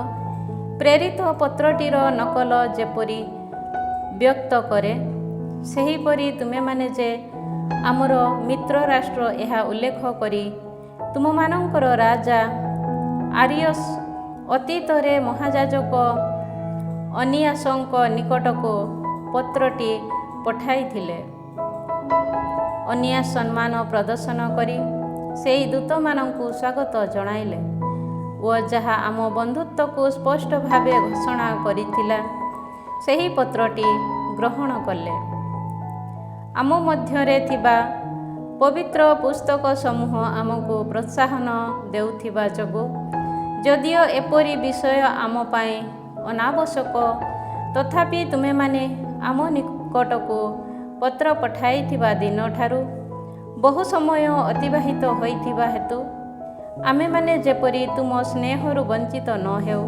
ପ୍ରେରିତ ପତ୍ରଟିର ନକଲ ଯେପରି ବ୍ୟକ୍ତ କରେ, ସେହିପରି ତୁମେମାନେ ଯେ ଆମର ମିତ୍ର ରାଷ୍ଟ୍ର ଏହା ଉଲ୍ଲେଖ କରି ତୁମମାନଙ୍କର ରାଜା ଆରିୟସ ଅତୀତରେ ମହାଯାଜକ ଅନିଆସଙ୍କ ନିକଟକୁ ପତ୍ରଟି ପଠାଇଥିଲେ। ଅନିଆସ ସମ୍ମାନ ପ୍ରଦର୍ଶନ କରି ସେହି ଦୂତମାନଙ୍କୁ ସ୍ୱାଗତ ଜଣାଇଲେ ଓ ଯାହା ଆମ ବନ୍ଧୁତ୍ୱକୁ ସ୍ପଷ୍ଟ ଭାବେ ଘୋଷଣା କରିଥିଲା, ସେହି ପତ୍ରଟି ଗ୍ରହଣ କଲେ। ଆମ ମଧ୍ୟରେ ଥିବା ପବିତ୍ର ପୁସ୍ତକ ସମୂହ ଆମକୁ ପ୍ରୋତ୍ସାହନ ଦେଉଥିବା ଯୋଗୁଁ ଯଦିଓ ଏପରି ବିଷୟ ଆମ ପାଇଁ ଅନାବଶ୍ୟକ, ତଥାପି ତୁମେମାନେ ଆମ ନିକଟକୁ ପତ୍ର ପଠାଇଥିବା ଦିନଠାରୁ ବହୁ ସମୟ ଅତିବାହିତ ହୋଇଥିବା ହେତୁ ଆମେମାନେ ଯେପରି ତୁମ ସ୍ନେହରୁ ବଞ୍ଚିତ ନ ହେଉ,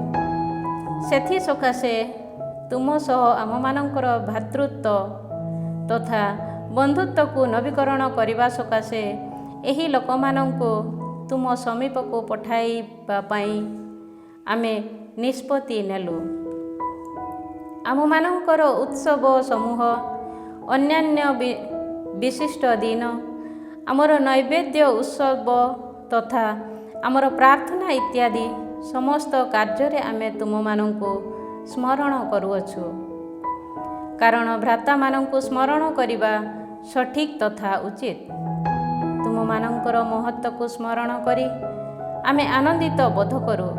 ସେଥିସକାଶେ ତୁମ ସହ ଆମମାନଙ୍କର ଭ୍ରାତୃତ୍ୱ ତଥା ବନ୍ଧୁତ୍ୱକୁ ନବୀକରଣ କରିବା ସକାଶେ ଏହି ଲୋକମାନଙ୍କୁ ତୁମ ସମୀପକୁ ପଠାଇବା ପାଇଁ ଆମେ ନିଷ୍ପତ୍ତି ନେଲୁ। ଆମମାନଙ୍କର ଉତ୍ସବ ସମୂହ, ଅନ୍ୟାନ୍ୟ ବିଶିଷ୍ଟ ଦିନ, ଆମର ନୈବେଦ୍ୟ ଉତ୍ସବ ତଥା ଆମର ପ୍ରାର୍ଥନା ଇତ୍ୟାଦି ସମସ୍ତ କାର୍ଯ୍ୟରେ ଆମେ ତୁମମାନଙ୍କୁ ସ୍ମରଣ କରୁଅଛୁ। କାରଣ ଭ୍ରାତାମାନଙ୍କୁ ସ୍ମରଣ କରିବା ସଠିକ୍ ତଥା ଉଚିତ। ତୁମମାନଙ୍କର ମହତ୍ୱକୁ ସ୍ମରଣ କରି ଆମେ ଆନନ୍ଦିତ ବୋଧ କରୁ।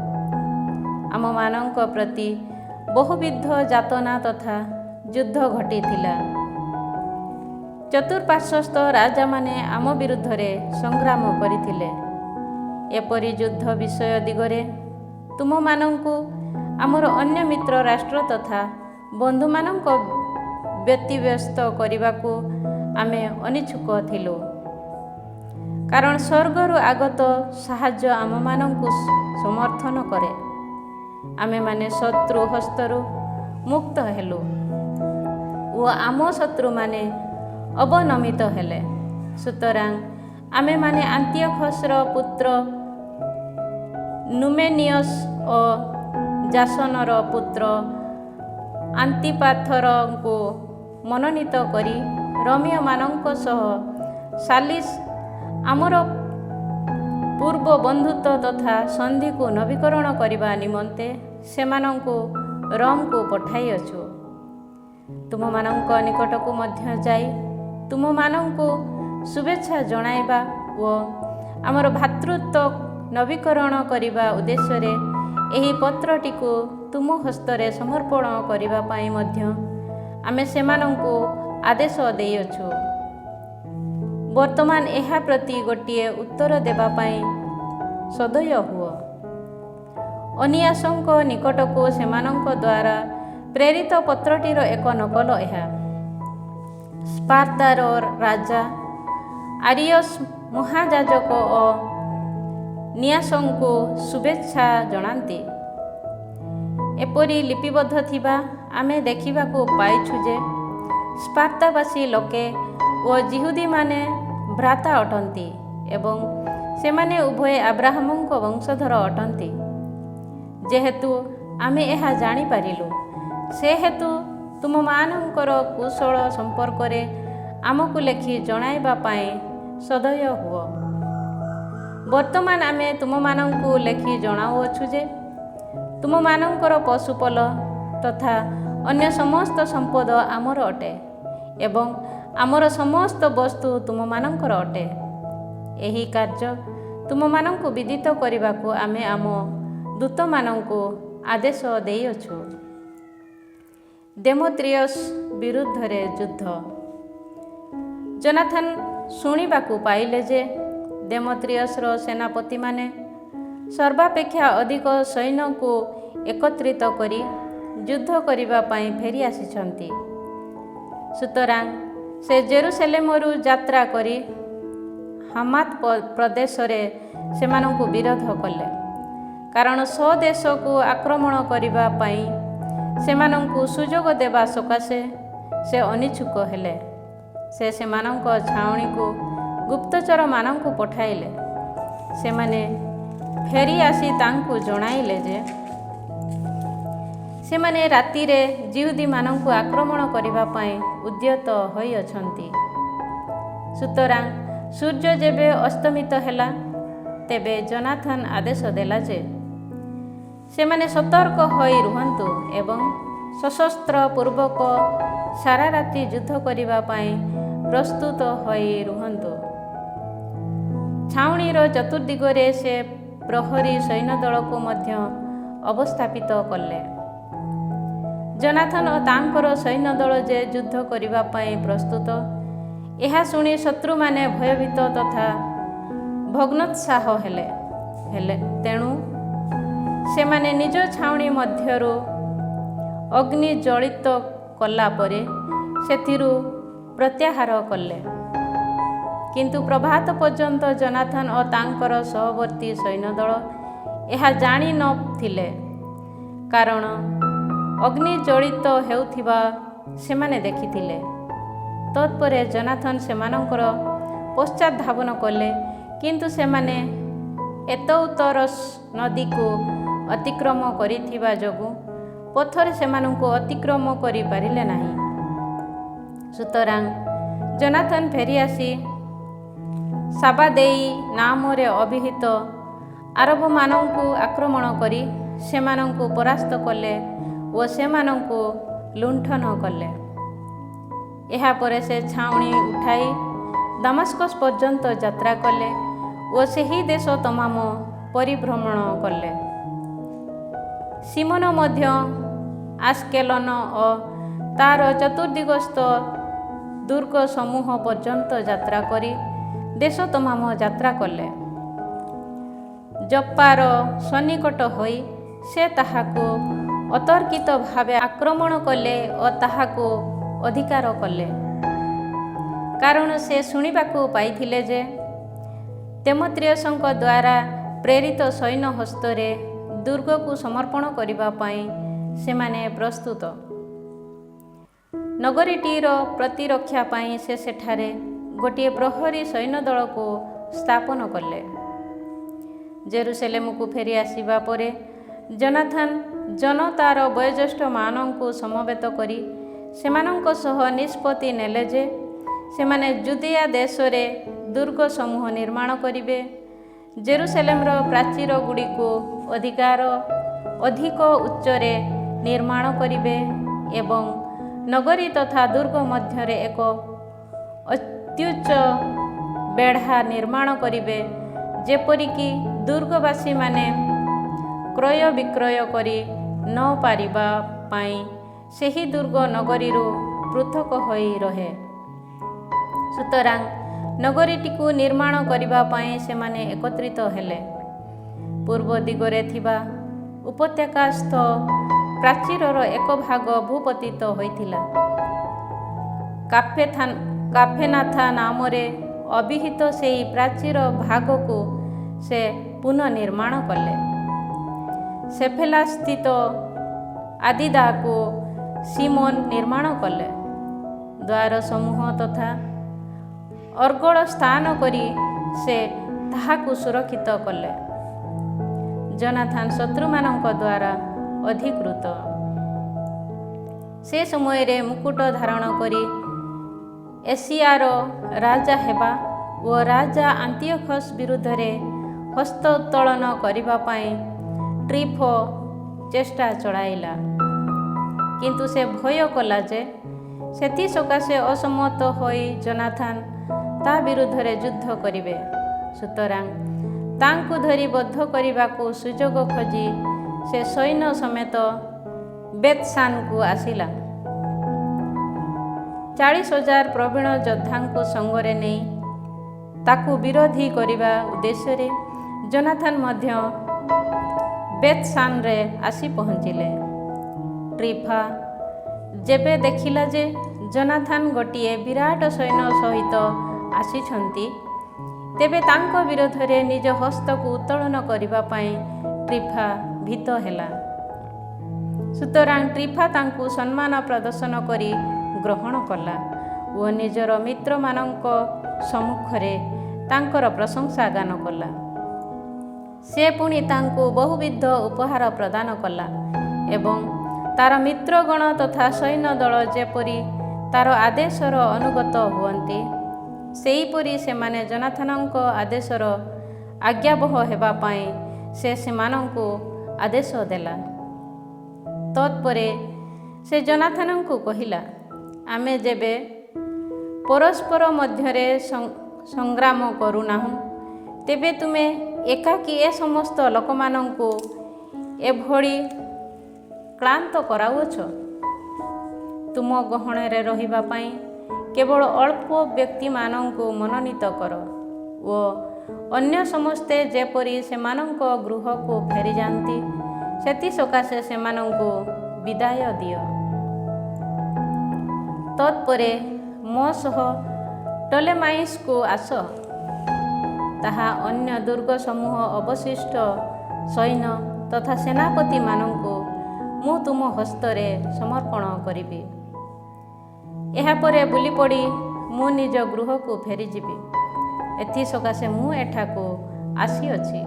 ଆମମାନଙ୍କ ପ୍ରତି ବହୁବିଧ ଯାତନା ତଥା ଯୁଦ୍ଧ ଘଟିଥିଲା। ଚତୁଃପାର୍ଶ୍ୱସ୍ଥ ରାଜାମାନେ ଆମ ବିରୁଦ୍ଧରେ ସଂଗ୍ରାମ କରିଥିଲେ। ଏପରି ଯୁଦ୍ଧ ବିଷୟ ଦିଗରେ ତୁମମାନଙ୍କୁ ଆମର ଅନ୍ୟ ମିତ୍ର ରାଷ୍ଟ୍ର ତଥା ବନ୍ଧୁମାନଙ୍କ ବ୍ୟତିବ୍ୟସ୍ତ କରିବାକୁ ଆମେ ଅନିଚ୍ଛୁକ ଥିଲୁ। କାରଣ ସ୍ୱର୍ଗରୁ ଆଗତ ସାହାଯ୍ୟ ଆମମାନଙ୍କୁ ସମର୍ଥନ କରେ। ଆମେମାନେ ଶତ୍ରୁ ହସ୍ତରୁ ମୁକ୍ତ ହେଲୁ ଓ ଆମ ଶତ୍ରୁମାନେ ଅବନମିତ ହେଲେ। ସୁତରାଂ ଆମେମାନେ ଆନ୍ତିଓଖସର ପୁତ୍ର ନୁମେନିୟସ୍ ଓ ଜାସନର ପୁତ୍ର ଆନ୍ତିପାଥରଙ୍କୁ ମନୋନୀତ କରି ରୋମୀୟମାନଙ୍କ ସହ ସାଲିସ୍ ଆମର ପୂର୍ବ ବନ୍ଧୁତ୍ୱ ତଥା ସନ୍ଧିକୁ ନବୀକରଣ କରିବା ନିମନ୍ତେ ସେମାନଙ୍କୁ ରୋମକୁ ପଠାଇଅଛୁ। ତୁମମାନଙ୍କ ନିକଟକୁ ମଧ୍ୟ ଯାଇ ତୁମମାନଙ୍କୁ ଶୁଭେଚ୍ଛା ଜଣାଇବା ଓ ଆମର ଭାତୃତ୍ୱ ନବୀକରଣ କରିବା ଉଦ୍ଦେଶ୍ୟରେ ଏହି ପତ୍ରଟିକୁ ତୁମ ହସ୍ତରେ ସମର୍ପଣ କରିବା ପାଇଁ ମଧ୍ୟ ଆମେ ସେମାନଙ୍କୁ ଆଦେଶ ଦେଇଅଛୁ। ବର୍ତ୍ତମାନ ଏହା ପ୍ରତି ଗୋଟିଏ ଉତ୍ତର ଦେବା ପାଇଁ ସଦୟ ହୁଅ। ଅନିଆସଙ୍କ ନିକଟକୁ ସେମାନଙ୍କ ଦ୍ୱାରା ପ୍ରେରିତ ପତ୍ରଟିର ଏକ ନକଲ ଏହା। ସ୍ପାର୍ତାର ରାଜା ଆରିୟସ୍ ମହାଯାଜକ ଓ ନିଆସଙ୍କୁ ଶୁଭେଚ୍ଛା ଜଣାନ୍ତି। ଏପରି ଲିପିବଦ୍ଧ ଥିବା ଆମେ ଦେଖିବାକୁ ପାଇଛୁ ଯେ ସ୍ପାର୍ତାବାସୀ ଲୋକେ ଓ ଯିହୁଦୀମାନେ ଭ୍ରାତା ଅଟନ୍ତି ଏବଂ ସେମାନେ ଉଭୟ ଆବ୍ରାହମଙ୍କ ବଂଶଧର ଅଟନ୍ତି। ଯେହେତୁ ଆମେ ଏହା ଜାଣିପାରିଲୁ, ସେହେତୁ ତୁମମାନଙ୍କର କୁଶଳ ସମ୍ପର୍କରେ ଆମକୁ ଲେଖି ଜଣାଇବା ପାଇଁ ସଦୟ ହୁଅ। ବର୍ତ୍ତମାନ ଆମେ ତୁମମାନଙ୍କୁ ଲେଖି ଜଣାଉଅଛୁ ଯେ ତୁମମାନଙ୍କର ପଶୁପଲ ତଥା ଅନ୍ୟ ସମସ୍ତ ସମ୍ପଦ ଆମର ଅଟେ ଏବଂ ଆମର ସମସ୍ତ ବସ୍ତୁ ତୁମମାନଙ୍କର ଅଟେ। ଏହି କାର୍ଯ୍ୟ ତୁମମାନଙ୍କୁ ବିଦିତ କରିବାକୁ ଆମେ ଆମ ଦୂତମାନଙ୍କୁ ଆଦେଶ ଦେଇଅଛୁ। ଦେମୋତ୍ରିୟସ୍ ବିରୁଦ୍ଧରେ ଯୁଦ୍ଧ। ଯୋନାଥନ ଶୁଣିବାକୁ ପାଇଲେ ଯେ ଦେମୋତ୍ରିୟସ୍ର ସେନାପତିମାନେ ସର୍ବାପେକ୍ଷା ଅଧିକ ସୈନ୍ୟଙ୍କୁ ଏକତ୍ରିତ କରି ଯୁଦ୍ଧ କରିବା ପାଇଁ ଫେରି ଆସିଛନ୍ତି। ସୁତରାଂ ସେ ଜେରୁସେଲେମରୁ ଯାତ୍ରା କରି ହାମାତ ପ୍ରଦେଶରେ ସେମାନଙ୍କୁ ବିରୋଧ କଲେ। କାରଣ ସ୍ୱଦେଶକୁ ଆକ୍ରମଣ କରିବା ପାଇଁ ସେମାନଙ୍କୁ ସୁଯୋଗ ଦେବା ସକାଶେ ସେ ଅନିଚ୍ଛୁକ ହେଲେ। ସେ ସେମାନଙ୍କ ଛାଉଣୀକୁ ଗୁପ୍ତଚରମାନଙ୍କୁ ପଠାଇଲେ। ସେମାନେ ଫେରି ଆସି ତାଙ୍କୁ ଜଣାଇଲେ ଯେ ସେମାନେ ରାତିରେ ଯିହୁଦୀମାନଙ୍କୁ ଆକ୍ରମଣ କରିବା ପାଇଁ ଉଦ୍ୟତ ହୋଇଅଛନ୍ତି। ସୁତରାଂ ସୂର୍ଯ୍ୟ ଯେବେ ଅସ୍ତମିତ ହେଲା, ତେବେ ଯୋନାଥନ ଆଦେଶ ଦେଲା ଯେ ସେମାନେ ସତର୍କ ହୋଇ ରୁହନ୍ତୁ ଏବଂ ସଶସ୍ତ୍ର ପୂର୍ବକ ସାରା ରାତି ଯୁଦ୍ଧ କରିବା ପାଇଁ ପ୍ରସ୍ତୁତ ହୋଇ ରୁହନ୍ତୁ। ଛାଉଣୀର ଚତୁର୍ଦିଗରେ ସେ ପ୍ରହରୀ ସୈନ୍ୟଦଳକୁ ମଧ୍ୟ ଅବସ୍ଥାପିତ କଲେ। ଯୋନାଥନ ଓ ତାଙ୍କର ସୈନ୍ୟଦଳ ଯେ ଯୁଦ୍ଧ କରିବା ପାଇଁ ପ୍ରସ୍ତୁତ, ଏହା ଶୁଣି ଶତ୍ରୁମାନେ ଭୟଭୀତ ତଥା ଭଗ୍ନୋତ୍ସାହ ହେଲେ। ତେଣୁ ସେମାନେ ନିଜ ଛାଉଣୀ ମଧ୍ୟରୁ ଅଗ୍ନି ଜଳିତ କଲା ପରେ ସେଥିରୁ ପ୍ରତ୍ୟାହାର କଲେ। କିନ୍ତୁ ପ୍ରଭାତ ପର୍ଯ୍ୟନ୍ତ ଯୋନାଥନ ଓ ତାଙ୍କର ସହବର୍ତ୍ତୀ ସୈନ୍ୟଦଳ ଏହା ଜାଣି ନ ଥିଲେ, କାରଣ ଅଗ୍ନି ଜଳିତ ହେଉଥିବା ସେମାନେ ଦେଖିଥିଲେ। ତତ୍ପରେ ଯୋନାଥନ ସେମାନଙ୍କର ପଶ୍ଚାତ ଧାବନ କଲେ, କିନ୍ତୁ ସେମାନେ ଏତୌତରସ୍ ନଦୀକୁ ଅତିକ୍ରମ କରିଥିବା ଯୋଗୁଁ ପଥରେ ସେମାନଙ୍କୁ ଅତିକ୍ରମ କରିପାରିଲେ ନାହିଁ। ସୁତରାଂ ଯୋନାଥନ ଫେରିଆସି ସାବାଦେଇ ନାମରେ ଅଭିହିତ ଆରବମାନଙ୍କୁ ଆକ୍ରମଣ କରି ସେମାନଙ୍କୁ ପରାସ୍ତ କଲେ ଓ ସେମାନଙ୍କୁ ଲୁଣ୍ଠନ କଲେ। ଏହାପରେ ସେ ଛାଉଣୀ ଉଠାଇ ଦମାସ୍କସ ପର୍ଯ୍ୟନ୍ତ ଯାତ୍ରା କଲେ ଓ ସେହି ଦେଶ ତମାମ ପରିଭ୍ରମଣ କଲେ। ସିମୋନ ମଧ୍ୟ ଆସ୍କେଲନ ଓ ତାର ଚତୁର୍ଦିଗସ୍ଥ ଦୁର୍ଗ ସମୂହ ପର୍ଯ୍ୟନ୍ତ ଯାତ୍ରା କରି ଦେଶ ତମାମ ଯାତ୍ରା କଲେ। ଜପ୍ପାର ସନ୍ନିକଟ ହୋଇ ସେ ତାହାକୁ ଅତର୍କିତ ଭାବେ ଆକ୍ରମଣ କଲେ ଓ ତାହାକୁ ଅଧିକାର କଲେ, କାରଣ ସେ ଶୁଣିବାକୁ ପାଇଥିଲେ ଯେ ଦେମେତ୍ରିୟସଙ୍କ ଦ୍ୱାରା ପ୍ରେରିତ ସୈନ୍ୟ ହସ୍ତରେ ଦୁର୍ଗକୁ ସମର୍ପଣ କରିବା ପାଇଁ ସେମାନେ ପ୍ରସ୍ତୁତ। ନଗରୀଟିର ପ୍ରତିରକ୍ଷା ପାଇଁ ସେ ସେଠାରେ ଗୋଟିଏ ପ୍ରହରୀ ସୈନ୍ୟଦଳକୁ ସ୍ଥାପନ କଲେ। ଜେରୁସେଲେମକୁ ଫେରି ଆସିବା ପରେ ଜୋନାଥନ ଜନତାର ବୟୋଜ୍ୟେଷ୍ଠମାନଙ୍କୁ ସମବେତ କରି ସେମାନଙ୍କ ସହ ନିଷ୍ପତ୍ତି ନେଲେ ଯେ ସେମାନେ ଜୁଦିଆ ଦେଶରେ ଦୁର୍ଗ ସମୂହ ନିର୍ମାଣ କରିବେ, ଜେରୁସେଲେମର ପ୍ରାଚୀରଗୁଡ଼ିକୁ ଅଧିକ ଉଚ୍ଚରେ ନିର୍ମାଣ କରିବେ ଏବଂ ନଗରୀ ତଥା ଦୁର୍ଗ ମଧ୍ୟରେ ଏକ ଅତ୍ୟୁଚ୍ଚ ବେଢ଼ା ନିର୍ମାଣ କରିବେ, ଯେପରିକି ଦୁର୍ଗବାସୀମାନେ କ୍ରୟ ବିକ୍ରୟ କରି ନ ପାରିବା ପାଇଁ ସେହି ଦୁର୍ଗ ନଗରୀରୁ ପୃଥକ ହୋଇ ରହେ। ସୁତରାଂ ନଗରୀଟିକୁ ନିର୍ମାଣ କରିବା ପାଇଁ ସେମାନେ ଏକତ୍ରିତ ହେଲେ। ପୂର୍ବ ଦିଗରେ ଥିବା ଉପତ୍ୟକାସ୍ଥ ପ୍ରାଚୀରର ଏକ ଭାଗ ଭୂପତିତ ହୋଇଥିଲା। କାଫେନାଥା ନାମରେ ଅଭିହିତ ସେହି ପ୍ରାଚୀର ଭାଗକୁ ସେ ପୁନଃନିର୍ମାଣ କଲେ। ସେଫେଲାସ୍ଥିତ ଆଦିଦାକୁ ସିମୋନ ନିର୍ମାଣ କଲେ। ଦ୍ୱାର ସମୂହ ତଥା ଅର୍ଗଳ ସ୍ଥାନ କରି ସେ ତାହାକୁ ସୁରକ୍ଷିତ କଲେ। ଜୋନାଥନ ଶତ୍ରୁମାନଙ୍କ ଦ୍ୱାରା ଅଧିକୃତ। ସେ ସମୟରେ ମୁକୁଟ ଧାରଣ କରି ଏସିଆର ରାଜା ହେବା ଓ ରାଜା ଆନ୍ତିଓଖସ୍ ବିରୁଦ୍ଧରେ ହସ୍ତୋତ୍ତୋଳନ କରିବା ପାଇଁ ଟ୍ରିଫୋ ଚେଷ୍ଟା ଚଳାଇଲା, କିନ୍ତୁ ସେ ଭୟ କଲା ଯେ ସେଥିସକାଶେ ଅସମ୍ମତ ହୋଇ ଜୋନାଥନ ତା ବିରୁଦ୍ଧରେ ଯୁଦ୍ଧ କରିବେ। ସୁତରାଂ ତାଙ୍କୁ ଧରି ବଦ୍ଧ କରିବାକୁ ସୁଯୋଗ ଖୋଜି ସେ ସୈନ୍ୟ ସମେତ ବେତସାନକୁ ଆସିଲା। 40,000 ପ୍ରବୀଣ ଯୋଦ୍ଧାଙ୍କୁ ସଙ୍ଗରେ ନେଇ ତାକୁ ବିରୋଧୀ କରିବା ଉଦ୍ଦେଶ୍ୟରେ ଜୋନାଥନ ମଧ୍ୟ ବେତସାନରେ ଆସି ପହଞ୍ଚିଲେ। ଟ୍ରିଫା ଯେବେ ଦେଖିଲା ଯେ ଜୋନାଥନ ଗୋଟିଏ ବିରାଟ ସୈନ୍ୟ ସହିତ ଆସିଛନ୍ତି, ତେବେ ତାଙ୍କ ବିରୋଧରେ ନିଜ ହସ୍ତକୁ ଉତ୍ତୋଳନ କରିବା ପାଇଁ ଟ୍ରିଫା ଭୀତ ହେଲା। ସୁତରାଂ ଟ୍ରିଫା ତାଙ୍କୁ ସମ୍ମାନ ପ୍ରଦର୍ଶନ କରି ଗ୍ରହଣ କଲା ଓ ନିଜର ମିତ୍ରମାନଙ୍କ ସମ୍ମୁଖରେ ତାଙ୍କର ପ୍ରଶଂସା ଗାନ କଲା। ସେ ପୁଣି ତାଙ୍କୁ ବହୁବିଧ ଉପହାର ପ୍ରଦାନ କଲା ଏବଂ ତାର ମିତ୍ରଗଣ ତଥା ସୈନ୍ୟଦଳ ଯେପରି ତାର ଆଦେଶର ଅନୁଗତ ହୁଅନ୍ତି, ସେହିପରି ସେମାନେ ଜୋନାଥନଙ୍କ ଆଦେଶର ଆଜ୍ଞାବହ ହେବା ପାଇଁ ସେ ସେମାନଙ୍କୁ ଆଦେଶ ଦେଲା। ତତ୍ପରେ ସେ ଜୋନାଥନଙ୍କୁ କହିଲା, ଆମେ ଯେବେ ପରସ୍ପର ମଧ୍ୟରେ ସଂଗ୍ରାମ କରୁନାହୁଁ, ତେବେ ତୁମେ ଏକାକୀ ଏ ସମସ୍ତ ଲୋକମାନଙ୍କୁ ଏଭଳି କ୍ଳାନ୍ତ କରାଉଛ। ତୁମ ଗହଣରେ ରହିବା ପାଇଁ କେବଳ ଅଳ୍ପ ବ୍ୟକ୍ତିମାନଙ୍କୁ ମନୋନୀତ କର ଓ ଅନ୍ୟ ସମସ୍ତେ ଯେପରି ସେମାନଙ୍କ ଗୃହକୁ ଫେରିଯାଆନ୍ତି, ସେଥିସକାଶେ ସେମାନଙ୍କୁ ବିଦାୟ ଦିଅ। ତତ୍ପରେ ମୋ ସହ ଟଲେମାଇସକୁ ଆସ, ତାହା ଅନ୍ୟ ଦୁର୍ଗ ସମୂହ ଅବଶିଷ୍ଟ ସୈନ୍ୟ ତଥା ସେନାପତିମାନଙ୍କୁ ମୁଁ ତୁମ ହସ୍ତରେ ସମର୍ପଣ କରିବି। ଏହାପରେ ବୁଲିପଡ଼ି ମୁଁ ନିଜ ଗୃହକୁ ଫେରିଯିବି। ଏଥିସକାଶେ ମୁଁ ଏଠାକୁ ଆସିଅଛି।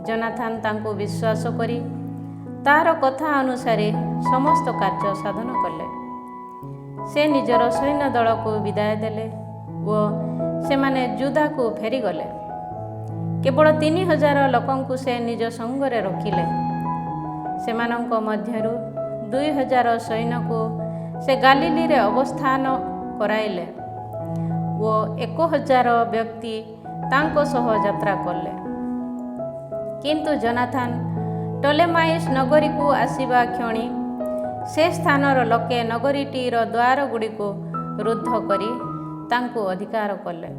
ଜୋନାଥନ ତାଙ୍କୁ ବିଶ୍ୱାସ କରି ତାର କଥା ଅନୁସାରେ ସମସ୍ତ କାର୍ଯ୍ୟ ସାଧନ କଲେ। ସେ ନିଜର ସୈନ୍ୟ ଦଳକୁ ବିଦାୟ ଦେଲେ ଓ ସେମାନେ ଯୁଦାକୁ ଫେରିଗଲେ। କେବଳ 3,000 ଲୋକଙ୍କୁ ସେ ନିଜ ସଙ୍ଗରେ ରଖିଲେ। ସେମାନଙ୍କ ମଧ୍ୟରୁ 2,000 ସୈନ୍ୟକୁ ସେ ଗାଲିଲୀରେ ଅବସ୍ଥାନ କରାଇଲେ ଓ 1,000 ବ୍ୟକ୍ତି ତାଙ୍କ ସହ ଯାତ୍ରା କଲେ। କିନ୍ତୁ ଜୋନାଥନ ଟଲେମାଇସ ନଗରୀକୁ ଆସିବା କ୍ଷଣି ସେ ସ୍ଥାନର ଲୋକେ ନଗରୀଟିର ଦ୍ୱାରଗୁଡ଼ିକୁ ରୁଦ୍ଧ କରି ତାଙ୍କୁ ଅଧିକାର କଲେ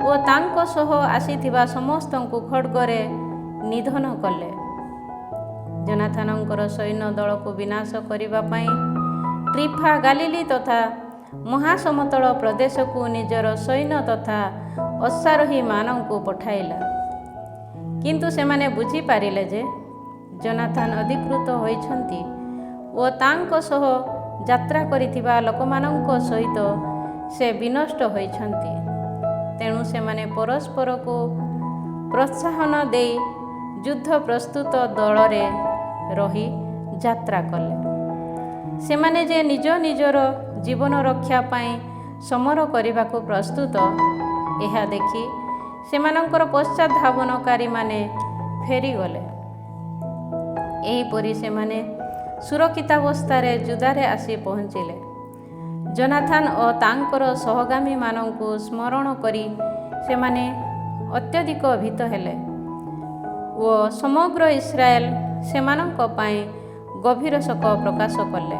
ଓ ତାଙ୍କ ସହ ଆସିଥିବା ସମସ୍ତଙ୍କୁ ଖड्गରେ ନିଧନ କଲେ। ଜୋନାଥନଙ୍କର ସୈନ୍ୟ ଦଳକୁ ବିନାଶ କରିବା ପାଇଁ ଟ୍ରିଫା ଗାଲିଲି ତଥା ମହାସମତଳ ପ୍ରଦେଶକୁ ନିଜର ସୈନ୍ୟ ତଥା ଅଶ୍ୱାରୋହୀମାନଙ୍କୁ ପଠାଇଲା। କିନ୍ତୁ ସେମାନେ ବୁଝିପାରିଲେ ଯେ ଜୋନାଥନ ଅଧିକୃତ ହୋଇଛନ୍ତି ଓ ତାଙ୍କ ସହ ଯାତ୍ରା କରିଥିବା ଲୋକମାନଙ୍କ ସହିତ ସେ ବିନଷ୍ଟ ହୋଇଛନ୍ତି। ତେଣୁ ସେମାନେ ପରସ୍ପରକୁ ପ୍ରୋତ୍ସାହନ ଦେଇ ଯୁଦ୍ଧ ପ୍ରସ୍ତୁତ ଦଳରେ ରହି ଯାତ୍ରା କଲେ। ସେମାନେ ଯେ ନିଜ ନିଜର ଜୀବନ ରକ୍ଷା ପାଇଁ ସମର କରିବାକୁ ପ୍ରସ୍ତୁତ, ଏହା ଦେଖି ସେମାନଙ୍କର ପଶ୍ଚାତଧାବନକାରୀମାନେ ଫେରିଗଲେ। ଏହିପରି ସେମାନେ ସୁରକ୍ଷିତାବସ୍ଥାରେ ଯୁଦାରେ ଆସି ପହଞ୍ଚିଲେ। ଜୋନାଥନ ଓ ତାଙ୍କର ସହଗାମୀମାନଙ୍କୁ ସ୍ମରଣ କରି ସେମାନେ ଅତ୍ୟଧିକ ଭୀତ ହେଲେ ଓ ସମଗ୍ର ଇସ୍ରାଏଲ ସେମାନଙ୍କ ପାଇଁ ଗଭୀର ଶୋକ ପ୍ରକାଶ କଲେ।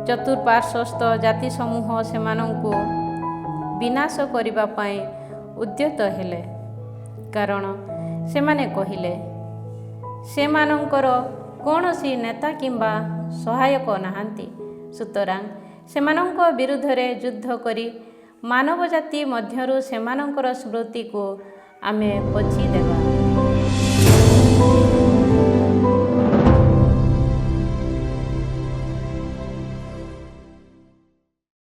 ଚତୁଃପାର୍ଶ୍ୱସ୍ଥ ଜାତିସମୂହ ସେମାନଙ୍କୁ ବିନାଶ କରିବା ପାଇଁ ଉଦ୍ୟତ ହେଲେ, କାରଣ ସେମାନେ କହିଲେ, ସେମାନଙ୍କର କୌଣସି ନେତା କିମ୍ବା ସହାୟକ ନାହାନ୍ତି। ସୁତରାଂ ସେମାନଙ୍କ ବିରୁଦ୍ଧରେ ଯୁଦ୍ଧ କରି ମାନବ ଜାତି ମଧ୍ୟରୁ ସେମାନଙ୍କର ସ୍ମୃତିକୁ ଆମେ ପୋଛିଦେବା।